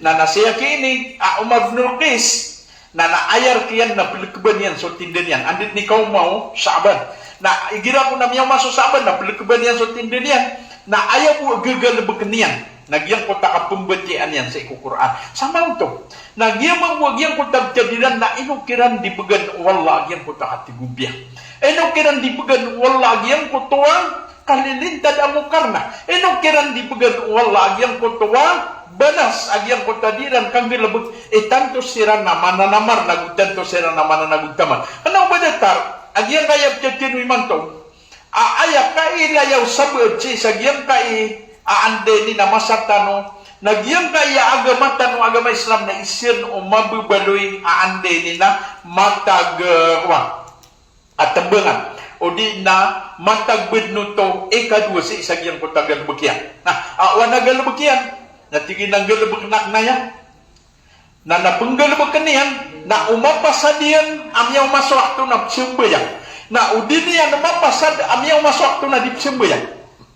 Na nasiya kini Umar bin Qis na naayar kiyan na pelikbaniyan so tinder yan. Andit ni kau mau Sa'ban. Na igira ko na miyaw maso Sa'ban na pelikbaniyan so tinder yan. Na ayaw mo gagal bekenian. Nagyang ko takapumbatian yan sa Quran. Sama ito. Nagyang mawag ko tabjadiran na inukiran di began wala yang ko takatigubya. Inukiran di began wala yang ko tuwang kalilintad amo karna. Inukiran di began wala yang ko tuwang banas agyang ko tadiran kang gilabag tanto sira na mananamar nagtanto sira na mananagutaman. Ano ba datar? Agyang kayap tinuy man to. Ayak kai layaw sabad si sagyang kai aande ni na masatano nagyang kaya agama tano agama Islam na isin o mabubaloy aande ni na matag at tambangan o di na matag bednuto ikadwa sa isagyang ko tagalbukyan awan na galbukyan na tigin ang galbuknak na yan na napenggalbukan niyan na umapasadiyan amyaw maswakto na psimbayan na udin niya na mapasad amyaw maswakto na dipsimbayan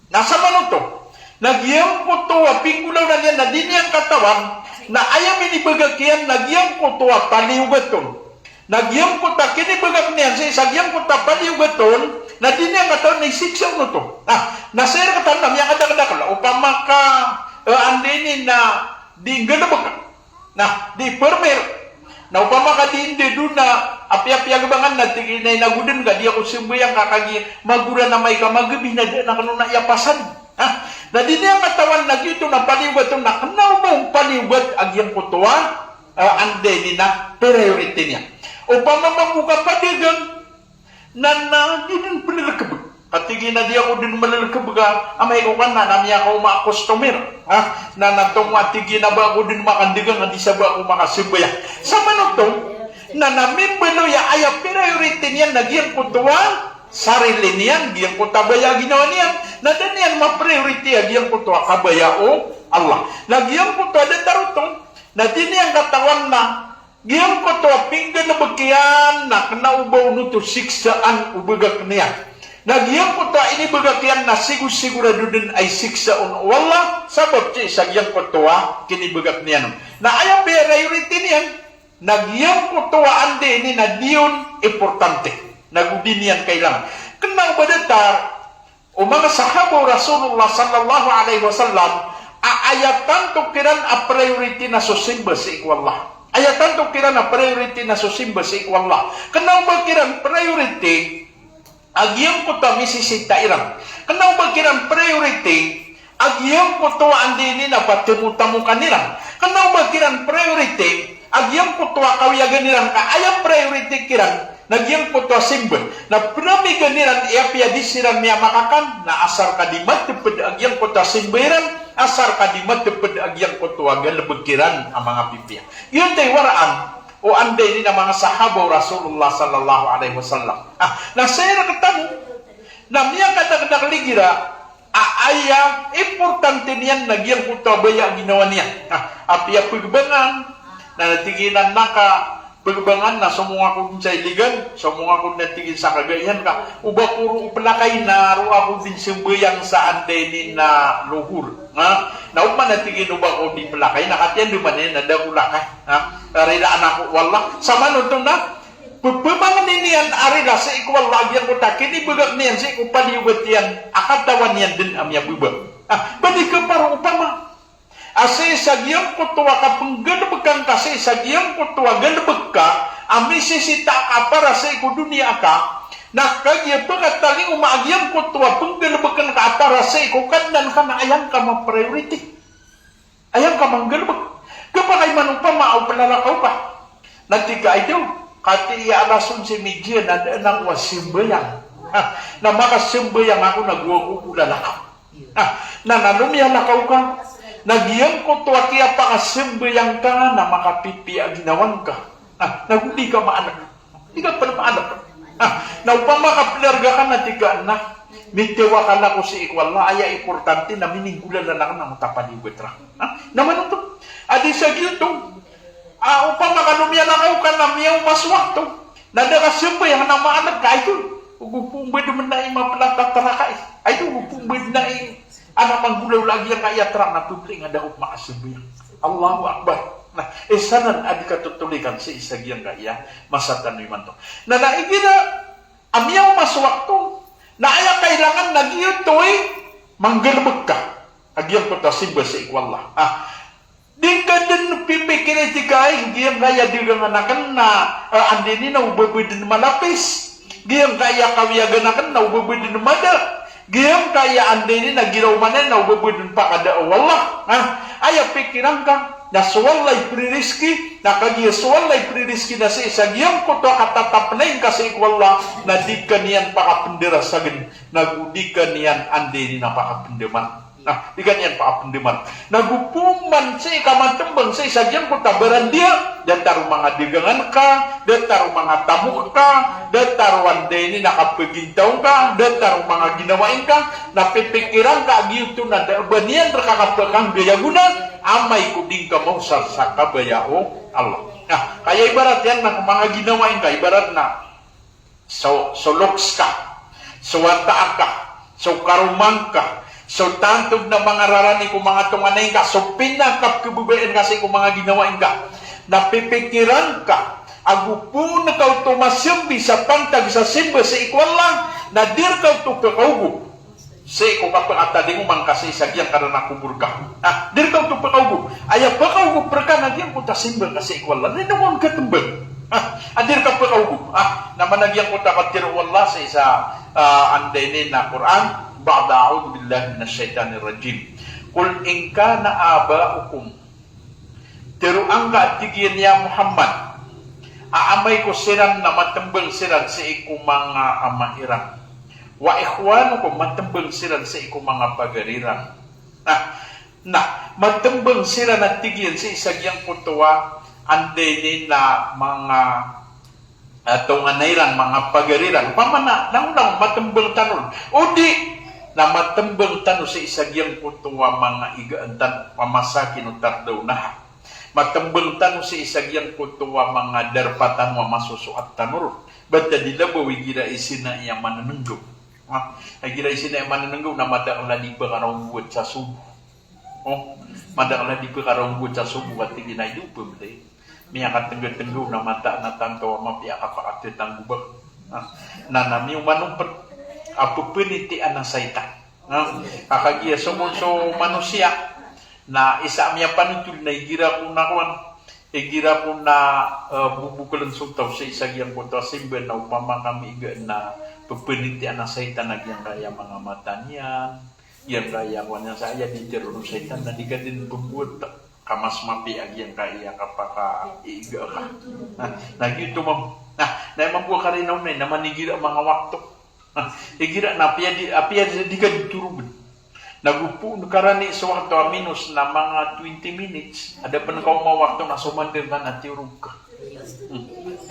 nasa manuto nagyang ko to pinggulaw na niyan na din niyang katawan na ayaw minibagakyan nagyang ko to paliugaton nagyang ko ta kinibagak niyan sa isagyang ko ta paliugaton na din niyang katawan na isiksaw no to nasir katawan na miyang kadakadakala upama ka andinin na di galabag na di permer na upama ka di hindi doon na api-api agabangan na tiginay nagudin ka di ako simbuyang kakagi magura na may kamagabi na di na kanuna iapasan na di niya katawan na gito na paliwat na kanaw mong paliwat agyang kutuwa ande ni na priority niya upama mamuka padigan na di din panilakabag katigin na di ako din malalakabag amay ko kan na namiya ko ma-customer na natong atigin na ba ako din makandigan na di sa ba ako makasibaya sa manotong na namimbalo ya aya priority niya nagyang kutuwa sarili niyan, giyang ko tabaya ginawa niyan, na dan niyan ma-priority giyang ko to kabaya o Allah. Nagyang ko to ada tarutong, na din niyang katawan na, giyang ko to pinggan na bagkiyan, na kanaubaw nuto siksaan ubagak niyan. Nagyang ko to inibagakyan na sigurado din ay siksaon wala, sabab siya giyang ko to kinibagak niyan. Na ayaw priority niyan, nagyang ko to ande ni na diyon importante. Nagudin yan kailangan. Kenang badatar, o mga sahabo Rasulullah sallallahu alaihi wasallam, aayatan to kiran a priority na susimba sa ikwallah. Ayatan to kiran a priority na susimba sa ikwallah. Kenang ba kiran priority, agyang ko ta misisita irang. Kenang ba kiran priority, agyang ko to andini na patimuta-muka nirang. Kenang ba kiran priority, agyang ko to kawiyagan nirang ka, ayang priority kiran, Nagyang kutwa simben. Na penami ganiran iya pia disiran niya makakan. Na asar kadimat teped agyang kutwa simberan. Asar kadimat teped agyang kutwa galabegiran ang mga pipiya. Yun tayo waraan. O anday ni na mga sahabaw Rasulullah sallallahu alaihi wasallam. Na saya ketemu. Na miya kata-kata ligira. Aya importante niyan nagyang kutwa baya ginawa niya. Api pagbangan. Na natigilan naka pagbangan na semua ko sa iligan, semua ko natigil sa kagayan ka. Uba puro upalakay na ro ako din simbayang sa andeni na luhur. Na upa natigil uba ko di palakay, nakatiyan duman na dakulakay. Arila anak ko, wallah. Sama nutong na, pagpamangan niyan, arila sa ikwal lagi ang kutak, kinibagak niyan sa ikupaliwat yan, akatawan yan din amya bubag. Badi ka parang upama. Asa sagyang kutwa ka penggalabagkan kasi sagyang kutwa galabag ka amisisita ka para sa dunia ka na kagya pagkataling umaagyang kutwa penggalabagkan ka para sa kandan ka na ayang ka ma-priority ayang ka manggalabag kapag manupang maaw palalakaw pa natika ito kati alasun si Migyan na nang wasimbayang na makasimbayang ako nagwago ulalakaw na nalumya lakaw ka nagyang ko to at iya pakasimbayang ka na makapipi ang ginawan ka. Nagudi ka maanak. Hindi ka pala maanak. Na upang makaplarga ka na tiga anak, mitiwa ka na ko si ikwala, aya importante na mininggulan na lang ng tapaliwit ra. Naman ito. Adi sa gito, upang makalumya lang ka na miyaw maswak to. Nadakasimbayang na maanak ka ito. Ugupumbay naman na imapalatatara ka. Ay ito, ugupumbay na anak manggulaw lagi yang kaya terang na publik nga dapat makasubiyang. Allahu Akbar. Nah, sanan adi katutulikan si isagyang kaya masatan ni manto. Na naigina amyaw maswakto na aya kailangan nagyutoy manggalbag ka. Agyang ko tasimba sa ikwallah. Di ka din pipikiri tikay giyang kaya diganganakan na andini na ubabay din malapis. Giyang kaya kawiyaganakan na ubabay din madal. Giyang kaya andini na giraw manen na ubabudun pa kada wallah. Aya pikiran ka na suwalay pririski na kagiya suwalay pririski na sa isa giyang kuto katatap na yung kasi wallah na di ka niyan pakapendera sagin nagudi ka niyan andini na pakapendeman. Di ka niyan pakapendeman. Nagupuman sa ikamantembang sa isa giyang kuto berandia dan taruh mga digangan ka dan taruh mga tamu ka dan taruh andini nakapagintaw ka dan taruh mga ginawain ka napipikiran ka gitu na banian rekakapakang gaya guna amay kuding ka mo sa kabayao Allah. Kaya ibarat yan na mga ginawain ka ibarat na so loks ka so wataan ka so karumang ka so tantog na mga rarani kung mga tunganay ka so pinakap kebubayan kasi kung mga ginawain ka napipikiran ka agupo na kau tumasimbi sa pantag sa simba sa ikwala na dir kau to kakaugo sa iko kapangataling umang kasi isagyang karana kubur ka dir kau to kakaugo aya kakaugo perka na diyan ko tasimba kasi ikwala na naman katembag adir ka kakaugo naman nagyang ko takatir wallah sa isa andainin na Quran ba'da a'udhu billahi minasyaitanir rajim qul in kana aba'ukum teruang ka tigyan niya Muhammad aamay ko siran na matembang siran sa iku mga amahiran wa ikhwanu ko matembang siran sa iku mga pagariran matembang siran at tigyan sa isagyang kutuwa anday na mga tunganayran mga pagariran pamana nang matembang tanol o di na matembang tanol sa isagyang kutuwa mga igaantan pamasakin o tardaw na matembang tanong sa isagyang kutuwa mga darpatan wa masusuat tanur bata dilabawi gira isina iya mananenggaw gira isina iya mananenggaw na madakla di pakarong buat sa subuh madakla di pakarong buat sa subuh at ginay dupa beday miyakat tenggaw na mata na tanto wa mapiaka pakatid ang gubag na nami umanumpet apupiniti anang saita kakagiya sumunso manusia na isa amya panutul na igira po na kuwan igira po na bubukulan sutaw sa isagyang punto simben na upama kami iga na pagpiniti ang saitan nagyang kaya mga mata niyan yang kaya kuwan yang saya di terun saitan na di ka din pembuat kamas mapi ang yang kaya kapaka iga ka na gitu mo Nah, na mambuka rin na manigira mga wakto. Igira na apia di ka diturubin. Nagupo karani sa wakto minus na mga 20 minutes. Ada pa na mga wakto na sumandir na natirug ka.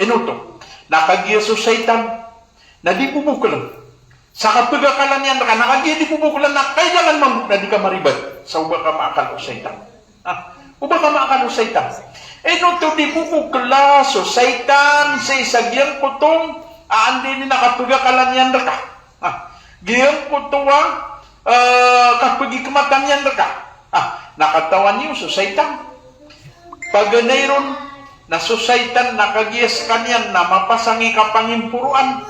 Enoto, nakagiya sa Satan na di bubuklan. Sa kapagakalan yan, nakagiya di bubuklan na kailangan mamuk na di ka maribad sa uba ka maakal o Satan. Uba ka maakal o Satan. Enoto, di bubukla so Satan sa isagyang kutong aandi ni nakapagakalan yan raka. Giyang kutuwa kapag ikamatan yan raka. Nakatawan niyo so Satan. Paganayron na so Satan nakagiyas kanyan na mapasangi kapangimpuruan.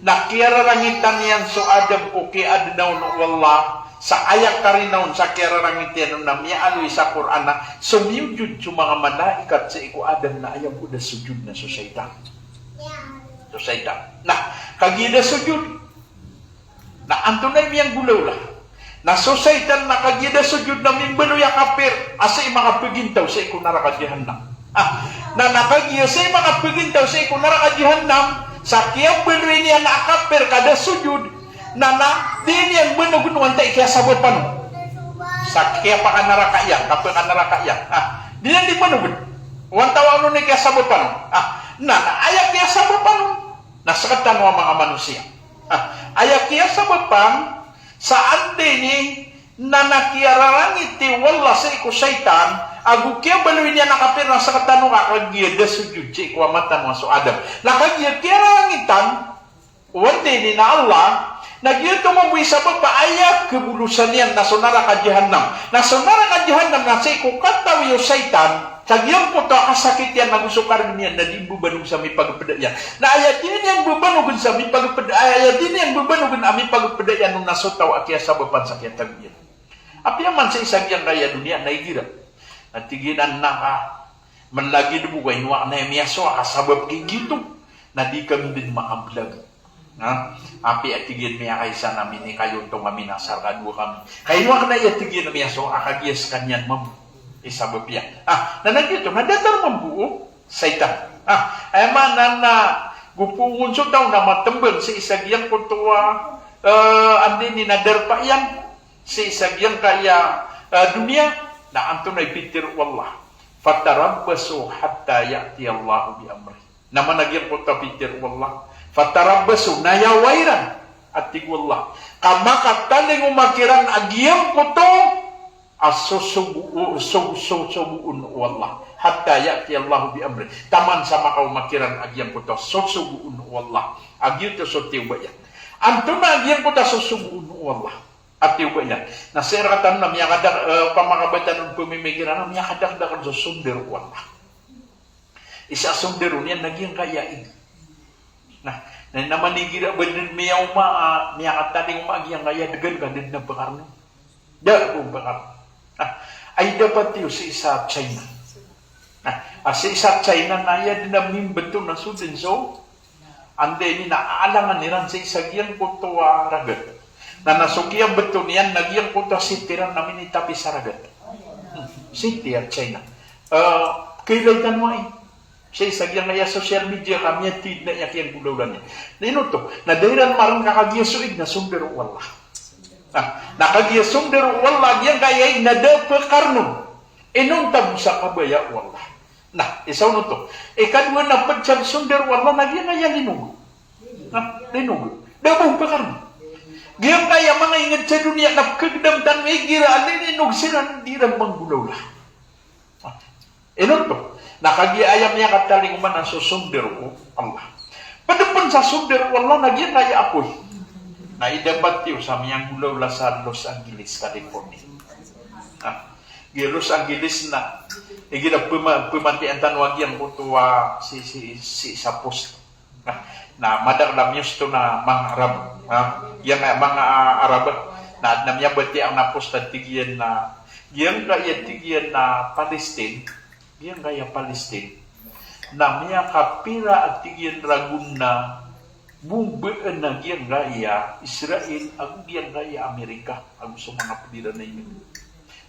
Nakirarangitan yan so Adam o ki adnaw no wallah. Sa ayak karinaw sa kirarangitan na mialoy sa Quran na sumiyujud sa mga malaikat sa iku Adam na ayaw uda sujud na so Satan. So Satan. Nah, kagida sujud. Na antunay miyang gulaw lah. Na so Satan na kagida sujud na mimbalo ya kapir asa makapagintaw sa iku neraka jahanam. Na nakagiya sa makapagintaw sa iku neraka jahanam sa kiyang beloy niya na kapir kada sujud na din yang benugunuan tay kaya sabot pano. Sa kaya pa ka neraka yan, kapag ka neraka yan. Diyan di benugun. Wan tawag ni kaya sabot pano. Na ayak kaya sabot pano. Nasakatan wa mga manusia. Ayak kaya sabot pan saan din na nakiyararangit ti wala sa iku Satan agu kaya baloy niya nakapir na sakatan wa kagiyad da sujud ci iku amatan wa so Adam. Nakagiyad kaya rangitan wante ni na Allah nagyan tumabuhi sa baba ayak kebulusan yan nasonara ka jahanam. Nasonara ka jahanam na sa iku kataw yung Satan kagyang po to kasakit yan nagusukar niyan na di bubanong sa may pagpadayan. Na ayat din yan bubanugan sa may pagpadayan. Ayat din yan bubanugan aming pagpadayan nung nasutaw akya sa bapan sa kya tagyan. Api man sa isang yang raya dunia na igira. At tiginan na ka manlagi dubugay nuwa na yung miyaso kasabab kay gito na di kami din maablag. Api at tigin miya kaysa namin ni kayo itong kami nasarkan mo kami. Kaya nuwa ka na itigin na miyaso akagiyas kanyan mamu. Isabab yan. Na nandito, nadatar mambuo, Satan. Ay man na gupungon so daw na matambal sa isagyang kutuwa, andin ni nadarpa yan, sa isagyang kaya dunia, na antunay Peter wallah. Fatarabbasu hatta ya'ti Allahu bi amri. Naman nagyang kutuwa Peter wallah. Fatarabbasu nayawairan at tigwallah. Kamakataling umakiran agyang kutuwa, subuun wallah hatta ya'ti Allah bi amri taman sa makau makiran agyang ko to subuun wallah agyo to so tiwa yan antuna agyang ko to subuun wallah at tiwa yan na seratan na miya kadak pamakabatan ng pumimikiran na miya kadak so sunder wallah isa sunder niyan nagyang kayain na namanigira ba din miya miya kataling agyang kaya dagan ka din na bakarno da kung bakar ay dapat yun sa isa China. Sa isa China na yan na mimbeto na sudin so ande ni naaalangan niran sa isa giyang kuto ragat. Na nasukiyang beto niyan nagyang kuto sitiran namin itapi sa ragat. Siti at China. Kailan mo sa isa giyang naya social media kami at tid na yakiyang gulaulan niya. Nino to, na dahilan marang kakagiyasuig na sumbero wallah. Nakagiyasong dero wallah yang kaya nadapa karno inong tabu sa kabaya wallah. Nah, isaw no to. Kadua na pagtsag sunder wallah nagyan nga linugo. Linugo. Dabong pa karno. Giyang kaya mga ingat sa dunia na kagdamtan may gira alinog sila dirang manggulaw lah. Inong to. Nakagiayam niya kataling man ang susunder ko Allah. Padapan sa sunder wallah nagyan kaya apoy. Na idapat yun sa miyang gulaw la sa Los Angeles, California. Los Angeles na igina pumantian tanwag yang kutuwa si sa post. Na madar lam to na mga Arab. Yang mga Arab na namya bati ang napost at tigyan na yang kaya tigyan na Palestine. Yang kaya Palestine. Namya kapira at tigyan ragun na bubaan na giyang gaya Israel, ang giyang gaya Amerika, ang sa mga pilihan na yun.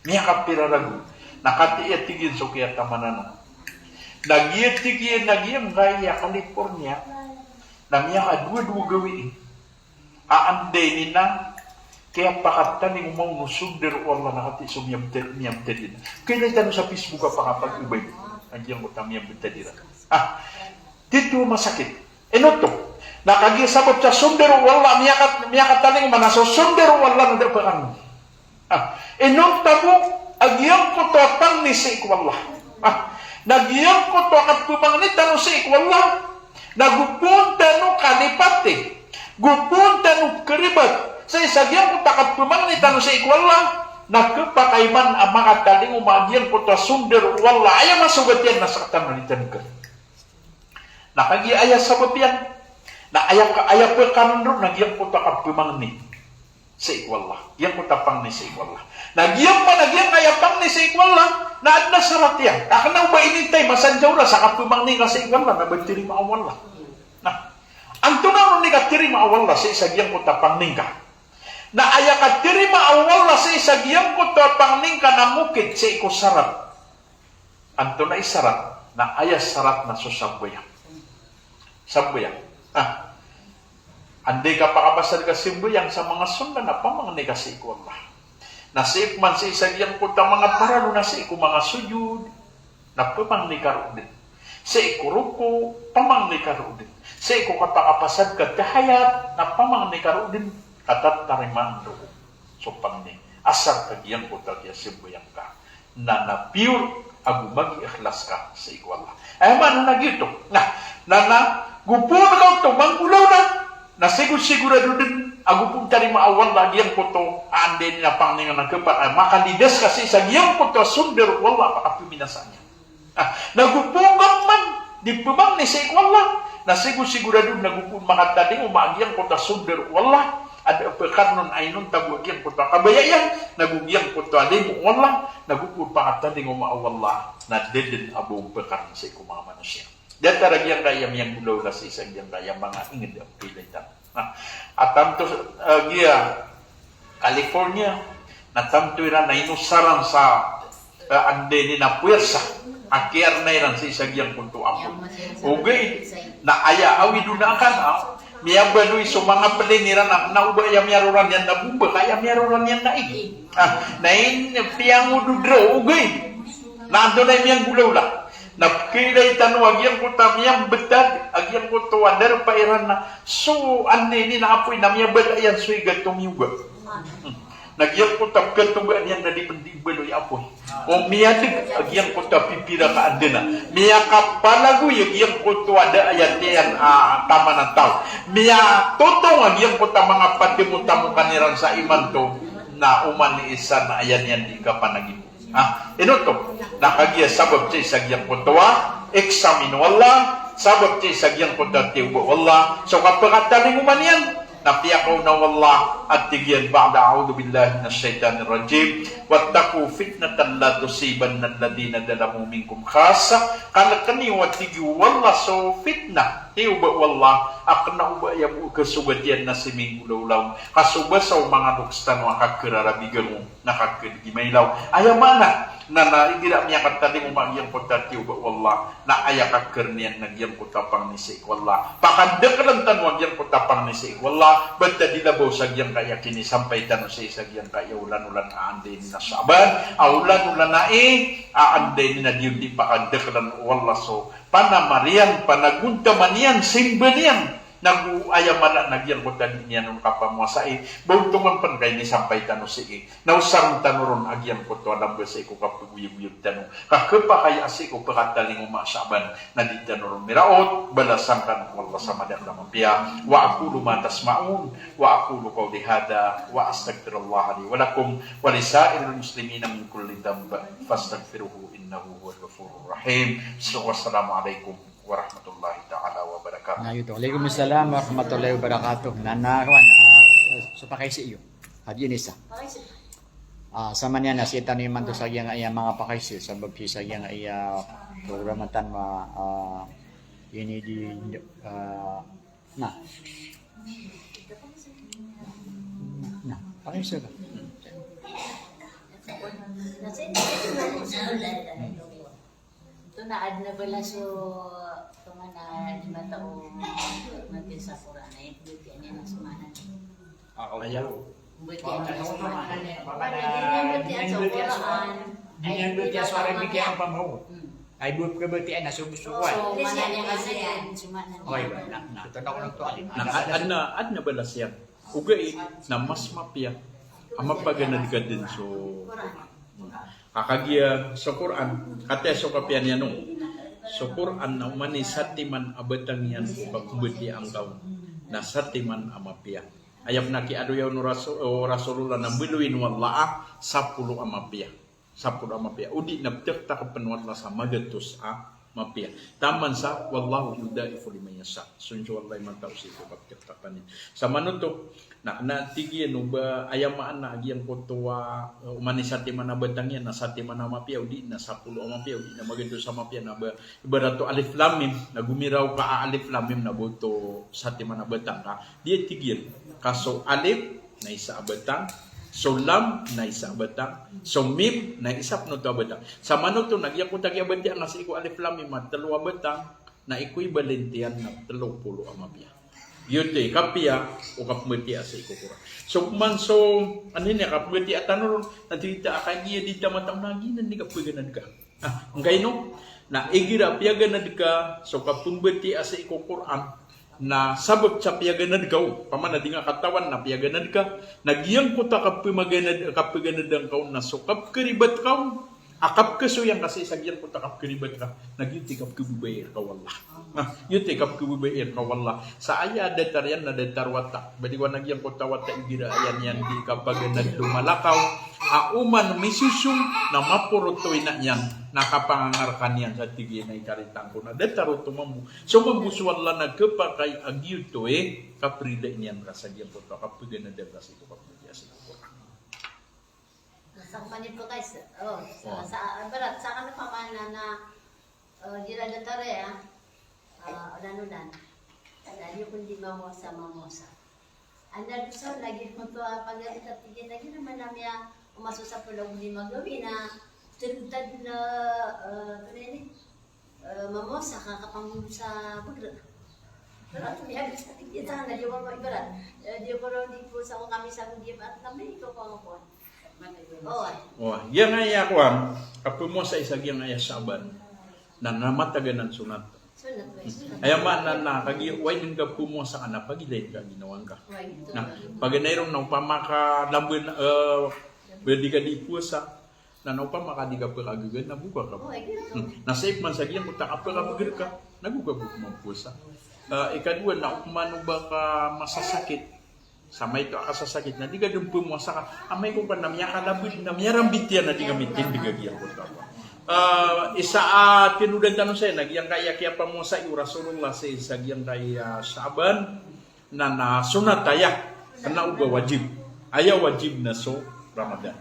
Miya kapirarago, nakatiya tigin so kaya tamanano. Nagiyam kaya California, namanya dua gawin. Aanday ni na, kaya pakatan ni umang nusunder wala nakati sumiyam tadin. Kaya tanong sa Facebook ka pakapag-ubay. Andiyan ko tamiyam tadira. Dito masakit. To? Nakagisabot sa sunder wala, miyakat taling manaso, sunder wala na dapat. Inong tabo, agyang ko to atang ni si ikwala. Nagyang ko to akat pumangit tanong si ikwala. Nagupunta no kalipate. Gupunta no keribat. Sa isagyang ko takat pumangit tanong si ikwala. Nagkapakaiman ang mga taling umagyang ko to sunder wala. Ayaw masugat yan nasaktan manitan ka. Nakagiaya sabot yan. Na ayaw po kanon ron. Nagyang ko takat pumangit sa ikwala. Yang ko tapang ni sa ikwala. Nagyang ayapang ni sa ikwala. Na adna sarat yan. Akanaw ba inintay masanjaw na sa kapumang ni ka sa ikwala na bagtiri maawala. Ang tunaw ni katiri maawala sa isagyang ko tapang ning ka. Na aya katiri maawala sa isagyang ko tapang ning ka na mukit sa iko sarat. Ang tunay sarat na aya sarat na susabuyang. Sabuyang. Anday ka pakabasal ka simbuyang sa mga sundan na pamang ni ka sa iko Allah. Nasip man sa isagyang ko ta mga paralo na sa iko mga sujud na pamang ni karo din. Sa iko ruko, pamang ni karo din. Sa iko kapakapasad ka tahayat na pamang ni karo din katat tariman do. So pang ni asar kagyang ko ta kya simbuyang ka na pure agumagi ikhlas ka sa iko Allah. Ay man na gito. Na gupon ka to manggulaw na. Nasigur-sigurado din ako pong tari maawal lagi ang koto ande na pangningan ng kepat makalides kasi sa giyang koto sunder wala pakapiminasan niya. Nagupungam man di pumang ni sa ikwala nasigur-sigurado nagupun makatading umagyang koto sunder wala ada pekanon ay nun tagugyang koto kabayayang nagugyang koto alim wala nagupun pakatading umaawala na dedin abong pekan sa iku mga manusia. Data ragyang kayam yang bulaw na sa isang yang kayam mga ingin ang pilitan. At tamto gia California na tamto na inusaran sa ande ni na puwersa akyar na iran sa isang yang punto ako. Ugay na aya awi dunakan miyaba nui so mga peliniran na uba ya miyaruran yan na bumba kaya miyaruran yan na igi. Na in piyango dudro ugay na ando na yung bulaw la. Napkilay tanong agyang ko tamiyang betad agyang ko to andar pairan na so anne ni na apoy na miya balayan suy gatong yuga nagyang ko tap gatong yan na di baloy apoy o miya dig agyang ko tap pipira ka andena miya kapalago agyang ko to ada ayan yan tama ng tao miya totong agyang ko ta mga patimu-tamu kaniran sa iman to na uman ni isa na ayan yan di ka panagin. Inoto, nakagiya sabab sa isagyang kuntawa, eksamino Allah, sabab sa isagyang kuntawa tiubo Allah. So kapag ataling uman yan, napiyakaw na Allah at tigyan ba'da a'udhu billahi na syaitanir rajim wattaku fitnatan la tusibanna alladhina zalamu minkum khassa kalakani wa tigi wallah so fitnah tiuba wallah akna uba ya bu kesugatian na siming ulaw kasuba sa mga dukstan wa kakerarabigan nakakedimaylaw ayamana na tidak miyakat tadi umagyang kota tiuba wallah na ayakat kernian nagyang kota pang nisik wallah pakadekalan tanwag yang kota pang nisik wallah bata dilabaw sagyang kaya kini sampai tanong sa isagyang kaya ulan-ulan aande ni na saban ulan-ulan na aande ni na diyon di pakadekalan wallah so panamarian panaguntamanian simbanian nag-ayaman na nagyang kota niya nung kapamuasai bauntungan pan kay ni sampay tanong si nausarang tanoron agyang koto alam ba sa iko kapaguyog-yog tanong kakepa kaya si iko pakataling umasaban na di tanoron miraot balasan kan wallah sa madang damampiya wa aqulu ma tasma'un wa aqulu qawli hada wa astaghfirullah li wa lakum wa lisairil muslimina min kulli dhanb fastaghfiruhu innahu huwal ghafurur rahim. Wassalamualaikum warahmatullahi ta'ala wabarakatuh. Nah itu. Waalaikumsalam warahmatullahi wabarakatuh. Nanawan so pakay si iyo. Hadi nisa. Sama niya na si taniman to sa yang iya mga pakay si sa bagsi sa yang iya programatan ini di nah pakay siya ka. naad na bala so tunga na 5 taong magpil sa Quran ay buti niya na sumanan. Ayaw. Buti niya na sumanan. Di niyan buti sa orang bigyan ang pamaw. Ay buot ka buti na subusukan. So mana niya kasi yan sumanan. Oy, na tanaw lang to alin. Ad na bala siya. Ugay na mas mapya. Ang mapaganad ka din so kakagya sa Quran kate so kapian yan no. So Quran na umani satiman abatang yan kakubuti ang kaon na satiman amapya. Ayap na ki ado yaw no Rasulullah na biluin wallah 10 amapya. 10 amapya. Udi na ptekta ka panwala sa magatus mapya. Taman sa wallahu yudaifu liman yasha. Sunjo wallahi man tausi ko ptekta panin. Sa manuto na tigyan no ba ayamaan na agyan ko tuwa umani satiman abatang yan na satiman amapya udi na 10 amapya udi na magatus sa mapya na ba ibarato alif lam mim na gumiraw ka alif lam mim na boto satiman abatang ka. Dia tigyan kaso alif na isa abatang, so lam na isa abatang, so mim na isa no to abatang. Sa manuto nagyan ko tagya abati ang nasa iko alif lam mim at 2 abatang na equivalentian na 30 amapya. Yun te kapya o kapmeti sa iko Quran. So man so anin ya kapmeti atanon natita akagi di tamatang naginan ni kapaganan ka. Ang kayno na igira piyaganad ka so kapmeti sa iko Quran na sabab sa piyaganad ka pamana di nga katawan na piyaganad ka nagyang ko ta kapaganad ang kaon na sukap karibat ka akap ka so yang kasi sagyan ko ta karibat ka nagyuti kap kububayir ka wallah yuti kap kububayir ka wallah sa aya dataryan na datarwata badiwa nagyang ko tawata igira ayan yan di kapaganad lumalakaw auman misusum na mapurutoy na yan nakapangangarkan yan sa tigay na ikaritang ko na detaro tumamu so mabuswala na kapakay agyo to kaprida niyan kasagyan po to kapagyan na detas ito kapagyan sa Quran. Sa manit po guys, sa berat sa kami pamana na dira datare ulan-ulan. Dahil kundi mamosa. Anda dusar lagi mo to pag tigay lagi naman namin umaso sa pulang hindi magawin na terutad na mamosa kakapang sa bagro. Pero ito niya sa tigita na di mo ibarat. Di ko rin di po sa kami sa kundi at kami ito pa mo. Yang ay akuan kapumo sa isagyang ay saban na namataganan sunat. Ayaman na kagi way din ka pumo sa kana pagilay ka ginawang ka. Na paganayron na upamaka lambon pwede ka di pusa na upamaka di ka pagagagad na buka ka. Na safe man sagyang kung takapa ka magir ka naguga buka mo pusa. Ikadua na upamano ba ka masasakit sa may to akasasakit na di ka dun pumuasa ka amay ko pa namya kalabid namya rambityan na di kami tindigagyan ko ka isa tinudan tanong sa'yo nagyang kaya pa mo sa iyo Rasulullah sa isagyang kaya saban na nasunataya na uga wajib ayaw wajib na so Ramadan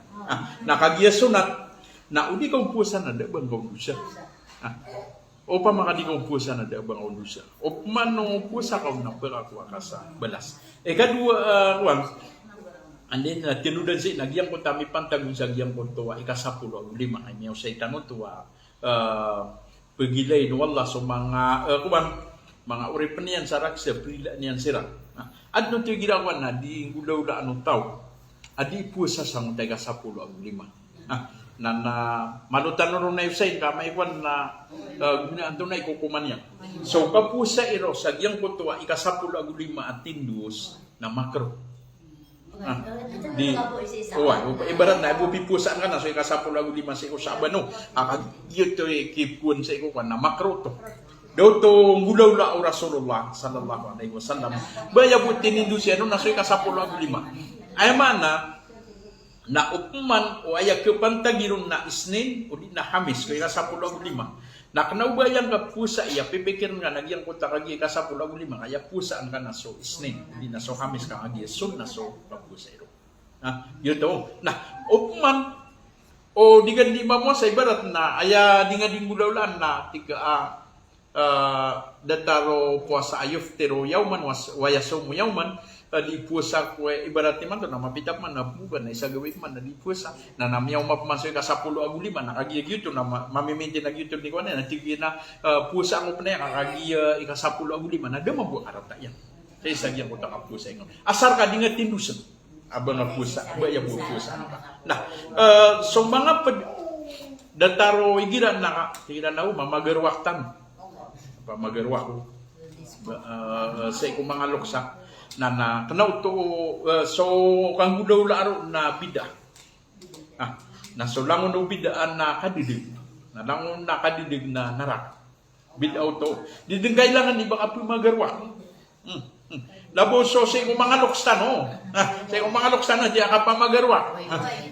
nakagya sunat na udi kang pusa na dabang kong dusa o pa makadikong pusa na dabang kong dusa o manong pusa kang napakakuha ka sa balas kadua kuan andin tinudan si nagyang ko tami pantagun sa gyang ko tuwa ika-10 ay miyaw sa itanong tuwa pagilay no wallah so mga kuan mga uri paniyan sa raksa prila niyan sira adno ti girawan na di gulaw la anong taw adi pusa sa mga 10 na malutan ro na usain ka may kwan na ginanto na ikukuman niya so kapusa iro sa gyang ko tuwa ika-10 at tindus na makro di ibarat na ibupipusan ka na so ika-10 sa iko sabano akagyo to ikipun sa iko kwan na makro to daw to gulaw la Rasulullah sallallahu alaihi wasallam baya butin indusya no na so ika-10 ay mana na upman o ayak ke pantagirun na isnin o di na hamis kaya sa 15 na kanaubayang ka pusa iya pipikir nga nagyang kuta kagi ka sa 15 kaya pusa ang kana so isnin di na so hamis ka agi sun na so pusa iro yun to na upman o di gandi mo sa ibarat na aya di nga dingulawlan na tiga dataro puasa ayuf tero yauman wayasumu yauman di puasa kue ibarat man to na mapitap man na bukan na isa gawin man na di puasa na namyaw mapamasoy ka 10 aguli man nakagi gyud na mamimintin na gyud ni kuan na tigil na puasa mo pa na kagi ika 10 aguli man na mabu arap ta yan sa isa gyud ko ta ka puasa ingon asar ka dinga tindusan abang nga puasa ba ya puasa nah so mga dataro igira na tira na mamagarwaktan pamagarwak sa ikong mga luksa na kanaw to so kang gudaw laro na bida na so langon no bidaan na kadidig na langon na kadidig na narak bidaw to diding kailangan iba ka pumagarwak labo so sa ikong mga luksa no sa ikong mga luksa na diya ka pamagarwak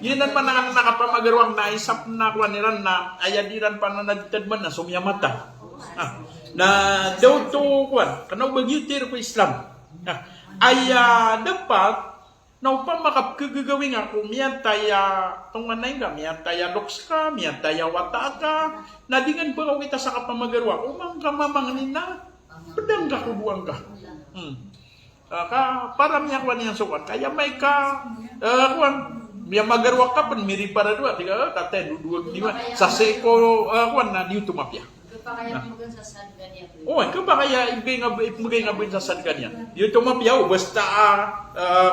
yun man na nakapamagarwak na isap na kwaniran na ayadiran pa na naditad man na sumyamata na daw to kwan kanaw bagyutir ko Islam ay dapat na upang makapagagawin ako miyan taya tong manay ka miyan taya loks ka miyan taya wata ka nadingan ba kita sa kapamagarwa umang ka mamanganin na pedang ka kubuang ka para miyan kwan niyan sukat kaya may ka kwan miyan magarwa ka pan miri para dua tiga kata dua sa seko kwan na diyo tumapya Kaya magan sa sadgan niya. Kung ba kaya ibigay nga sa sadgan niya? Yung tumapyaw, basta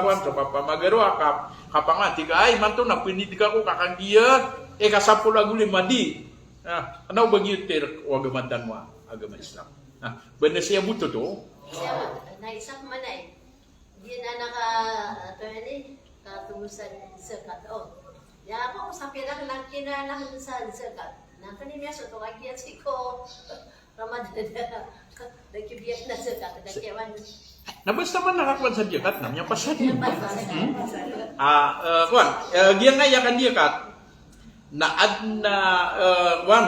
kung papamagarwa ka, kapangati ka, ay man to na pinid ka ko kakandiya, kasapula guli madi. Ano ba yung tir o agamantan mo, agama Islam? Banda siya buto to? Naisap man ay, di na katumusan sekat. Ya ako sa pirang lang kinalakan sa sekat. Nakanimya so to kagiat siko Ramadan nakibiyak na sa katakiwan. Nabasta man nakakuan sa diakat na niya pasad. Kuan, giyan nga yakan diakat na adna wan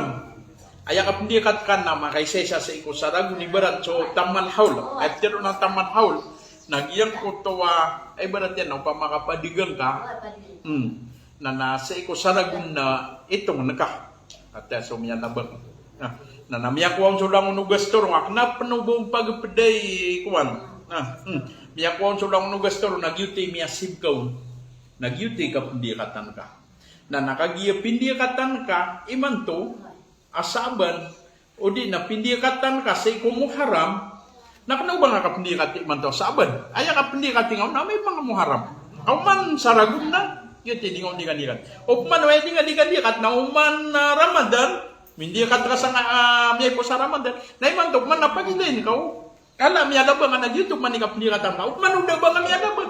ayak ap diakat kan na makaisesa sa iko sarago ni barat so taman haul. After na taman haul nagyang ko to ay barat yan upang makapadigan ka. Na nasa iko saragon na itong naka at so miyan nabang na namiya ko ang sulang unugastor nga knap no buong pagpeday kuan miya ko ang sulang unugastor nagyuti miya sibkaw nagyuti ka pindikatan ka na nakagiya pindikatan ka iman to asaban o di na pindikatan ka sa ikumuharam na kanaw ba nga kapindikat iman to asaban aya kapindikat nga na may mga muharam aw man saragon na yun, hindi nga dikan. O man, hindi nga dikan na uman Ramadan, hindi ka sa miyay po sa Ramadan, na iman to, man napagilin ka, kala miya na ba nga nag-YouTube man ikapnikatan ka, o man uda ba nga miya na ba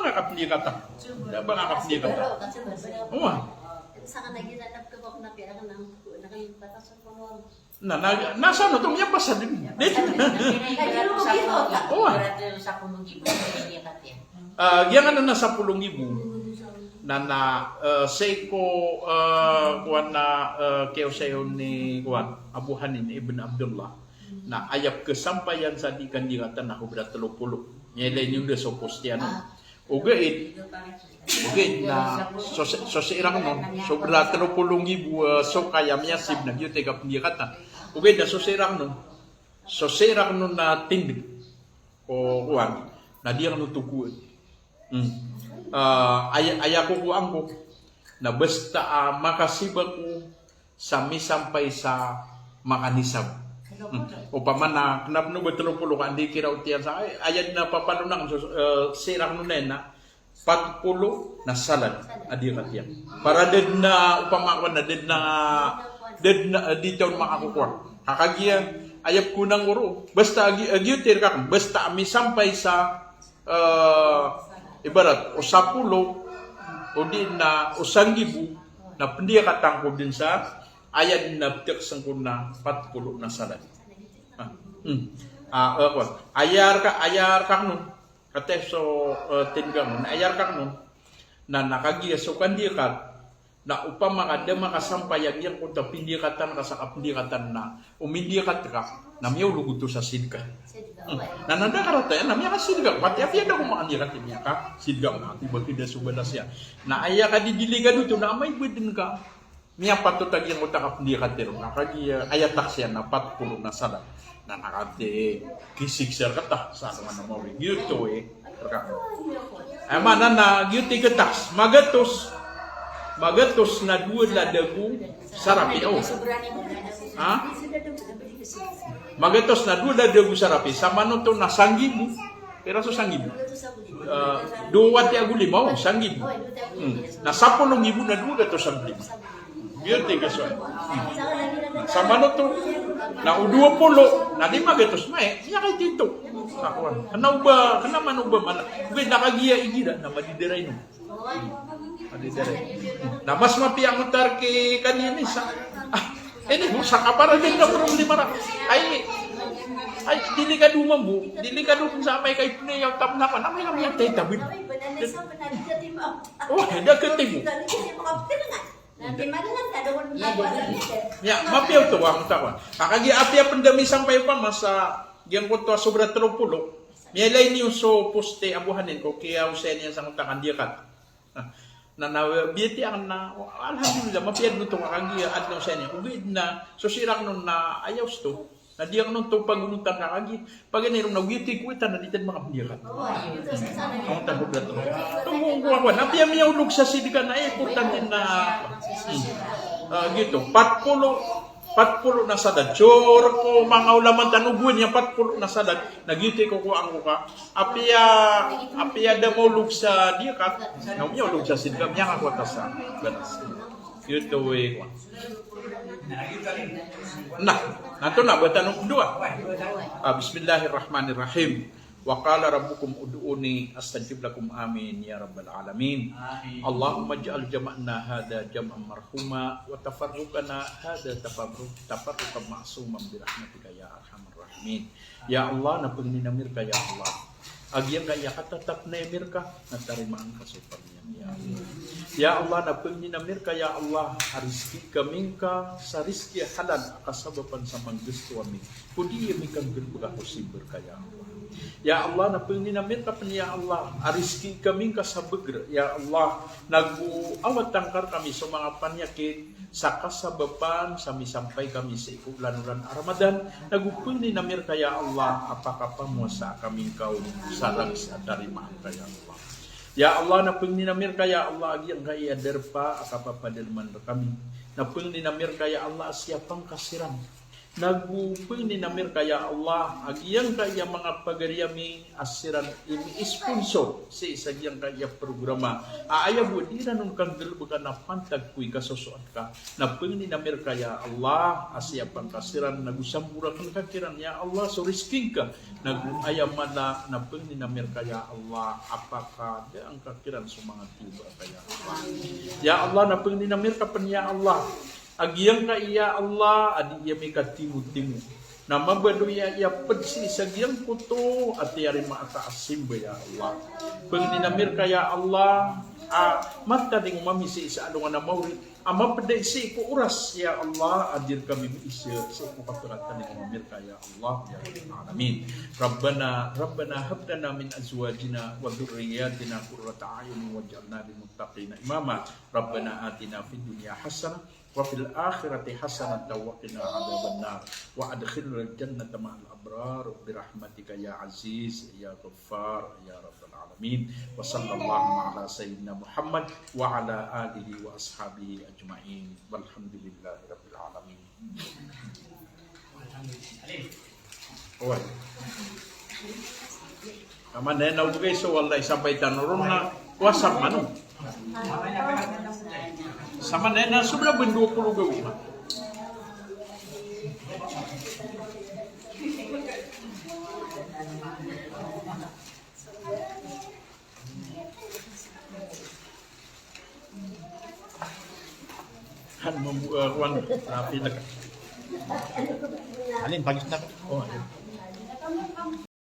nga kapnikatan? Da ba nga kapnikatan? Oo. Sa ka naginanap ka ba kung napira ka ng batas sa puno? Nasa ano, itong yan pa sa din. Oo. Yan na sa 10,000. Na seko kuan na keo sayo ni kuan Abu Hanin Ibn Abdullah na ayap kesampayan sa di kandidatan ako berat 30 nyelay yung so postiano ugaid na so irang no so berat 30,000 so kaya miyasib na gyud ka kandidatan ugaid na so irang no na tindig o kuan na di ang tukuan ayako ko ang ko na basta makasibag ko sa misampay sa makanisab. O paman na knapno ba 30 ka hindi kira utiyan sa ayad na papalunang sirang nunen na 40 na salad adirat yan. Para dead na upamakon na dead na dito makakukuha. Hakagiya ayap ko ng uro. Basta agyutir ka basta misampay sa ibarat o 10 o din na o 1,000 na pendiya katangko din sa ayad na tiksang ko na 40 na salad. Ayar ka nun kate so tinggang ayar ka nun na nakagiya so kandikat na upama kada makasampayag yan kung tapindikatan ka sa kapindikatan na umindikat ka na miyaw luguto sa sidka. Nananda karata yan, na miya ka sidka. Pati afya na kumakandikat miya ka sidka nga. Tiba tidak subala siya. Na aya ka didiligan ito na may budin ka. Miya patut lagi yang utak dia katero nakagi ayat taksian na 40 na salat na nakate kisik sir kata sa mga mo gitu terkak mana na gitu ketas magatos na dua la dagu sarapi ha magatos na dua la dagu sarapi sama no to na sanggibu pero so sanggibu dua ti aguli mau sanggibu na 10,000 na dua to sanggibu gitu kaso sama no to na 20 na 5 gatos mae nya kay dito ako kana man uba man ug nakagiya igida na madidiray no madidiray na mas mapiang utar ki kanini sa ini mo sa kapara din na problema ra ay dili ka dumambu dili ka dum sa may kay pne yung tap na kan may kami tay tabid oh ada ketemu ya mapiaw to ang tawa kakagi apia pandami sampay pa masa yang ko to sobra 30 mielay niyo so poste abuhanin ko kaya usen yan sang utakan dia kat na bieti ang na alhamdulillah mapiad no to kakagi adlaw sen ugid na so sirang nun na ayaw to na diang nun to pagununtan kakagi pag nirong na bieti ko ita na ditan mga pandiyakat ang tabog na to tungkong ko napia miya ulog sa sidikan na importante na gitu 40 na sadat jor ko mga ulaman tanuguan yung 40 na sadat nagiti ko ang ka apia da mo ulog sa diyakat na miya ulog sa sidikan miya ako sa ganas gitu ko nah nato na batanong kedua bismillahirrahmanirrahim wa qala rabbukum ud'uni astajib lakum amin ya rabbal alamin Allahumma ij'al jama'na hadha jam'an marhuma wa tafarruqana hadha tafarruqan ma'suman bi rahmatika ya arhamar rahimin ya Allah na pagninamir ka ya Allah agyang kaya katatap na emir ka natarimaan ka supaya ya Allah ya Allah na pagninamir ka ya Allah ariski kaming ka sa riski halal kasabapan sa manggusto amin kudi mi kang berbuka posible ka ya Allah ya Allah na pagninamir ka pan ya Allah ariski kaming ka sa beger ya Allah nag-awat tangkar kami sa mga panyakit sa kasabapan sa misampay kami sa ikulan-ulan Ramadan nagupun ni namir kaya Allah apakah pamuasa kami kau sarang sa tarimaan kaya Allah ya Allah napung ni namir kaya Allah agyang kaya derpa akapapadalman kami napung ni namir kaya Allah siapang kasiran nagupun ni namir kaya Allah agyang kaya mga pagariami asiran ini sponsor sa isagyang kaya programa aaya budira nung kandel bukan na pantag kuy kasosoan ka napung ni namir kaya Allah asiapang kasiran nagusambura kan kakiran ya Allah so risking ka nagaya mana napung ni namir kaya Allah apakah ada ang kakiran sa mga tiba kaya Allah ya Allah napung ni namir ka pan ya Allah agyang ka iya Allah adi iya may katimu-timu na mabaduya iya pedsi sa giyang kuto at yari maakaasim ba ya Allah pagdinamir ka ya Allah mata ding mamisi sa ano nga na maurit mapaday si ko oras ya Allah adir kami isir sa ko kapiratan ng mamir ka ya Allah ya alamin Rabbana hab lana min azwajina wa dhurriyyatina qurrata a'yun waj'alna lil muttaqina imama Rabbana atina fid dunya hasanah wa fil akhirati hasanatan wa qina adzabannar wa adkhilna jannata ma'al abrar bi rahmatika ya aziz ya ghaffar ya rabbal alamin wa sallallahu ala sayyidina Muhammad wa ala alihi wa ashabihi ajma'in walhamdulillahi rabbil alamin. Oy. Kaman na ubay so wallahi sampai tanurun na wasak manu. Sama na sobra ben 20 gawin. Han membuat ruang rapi dekat. Alin pagi na. Oh,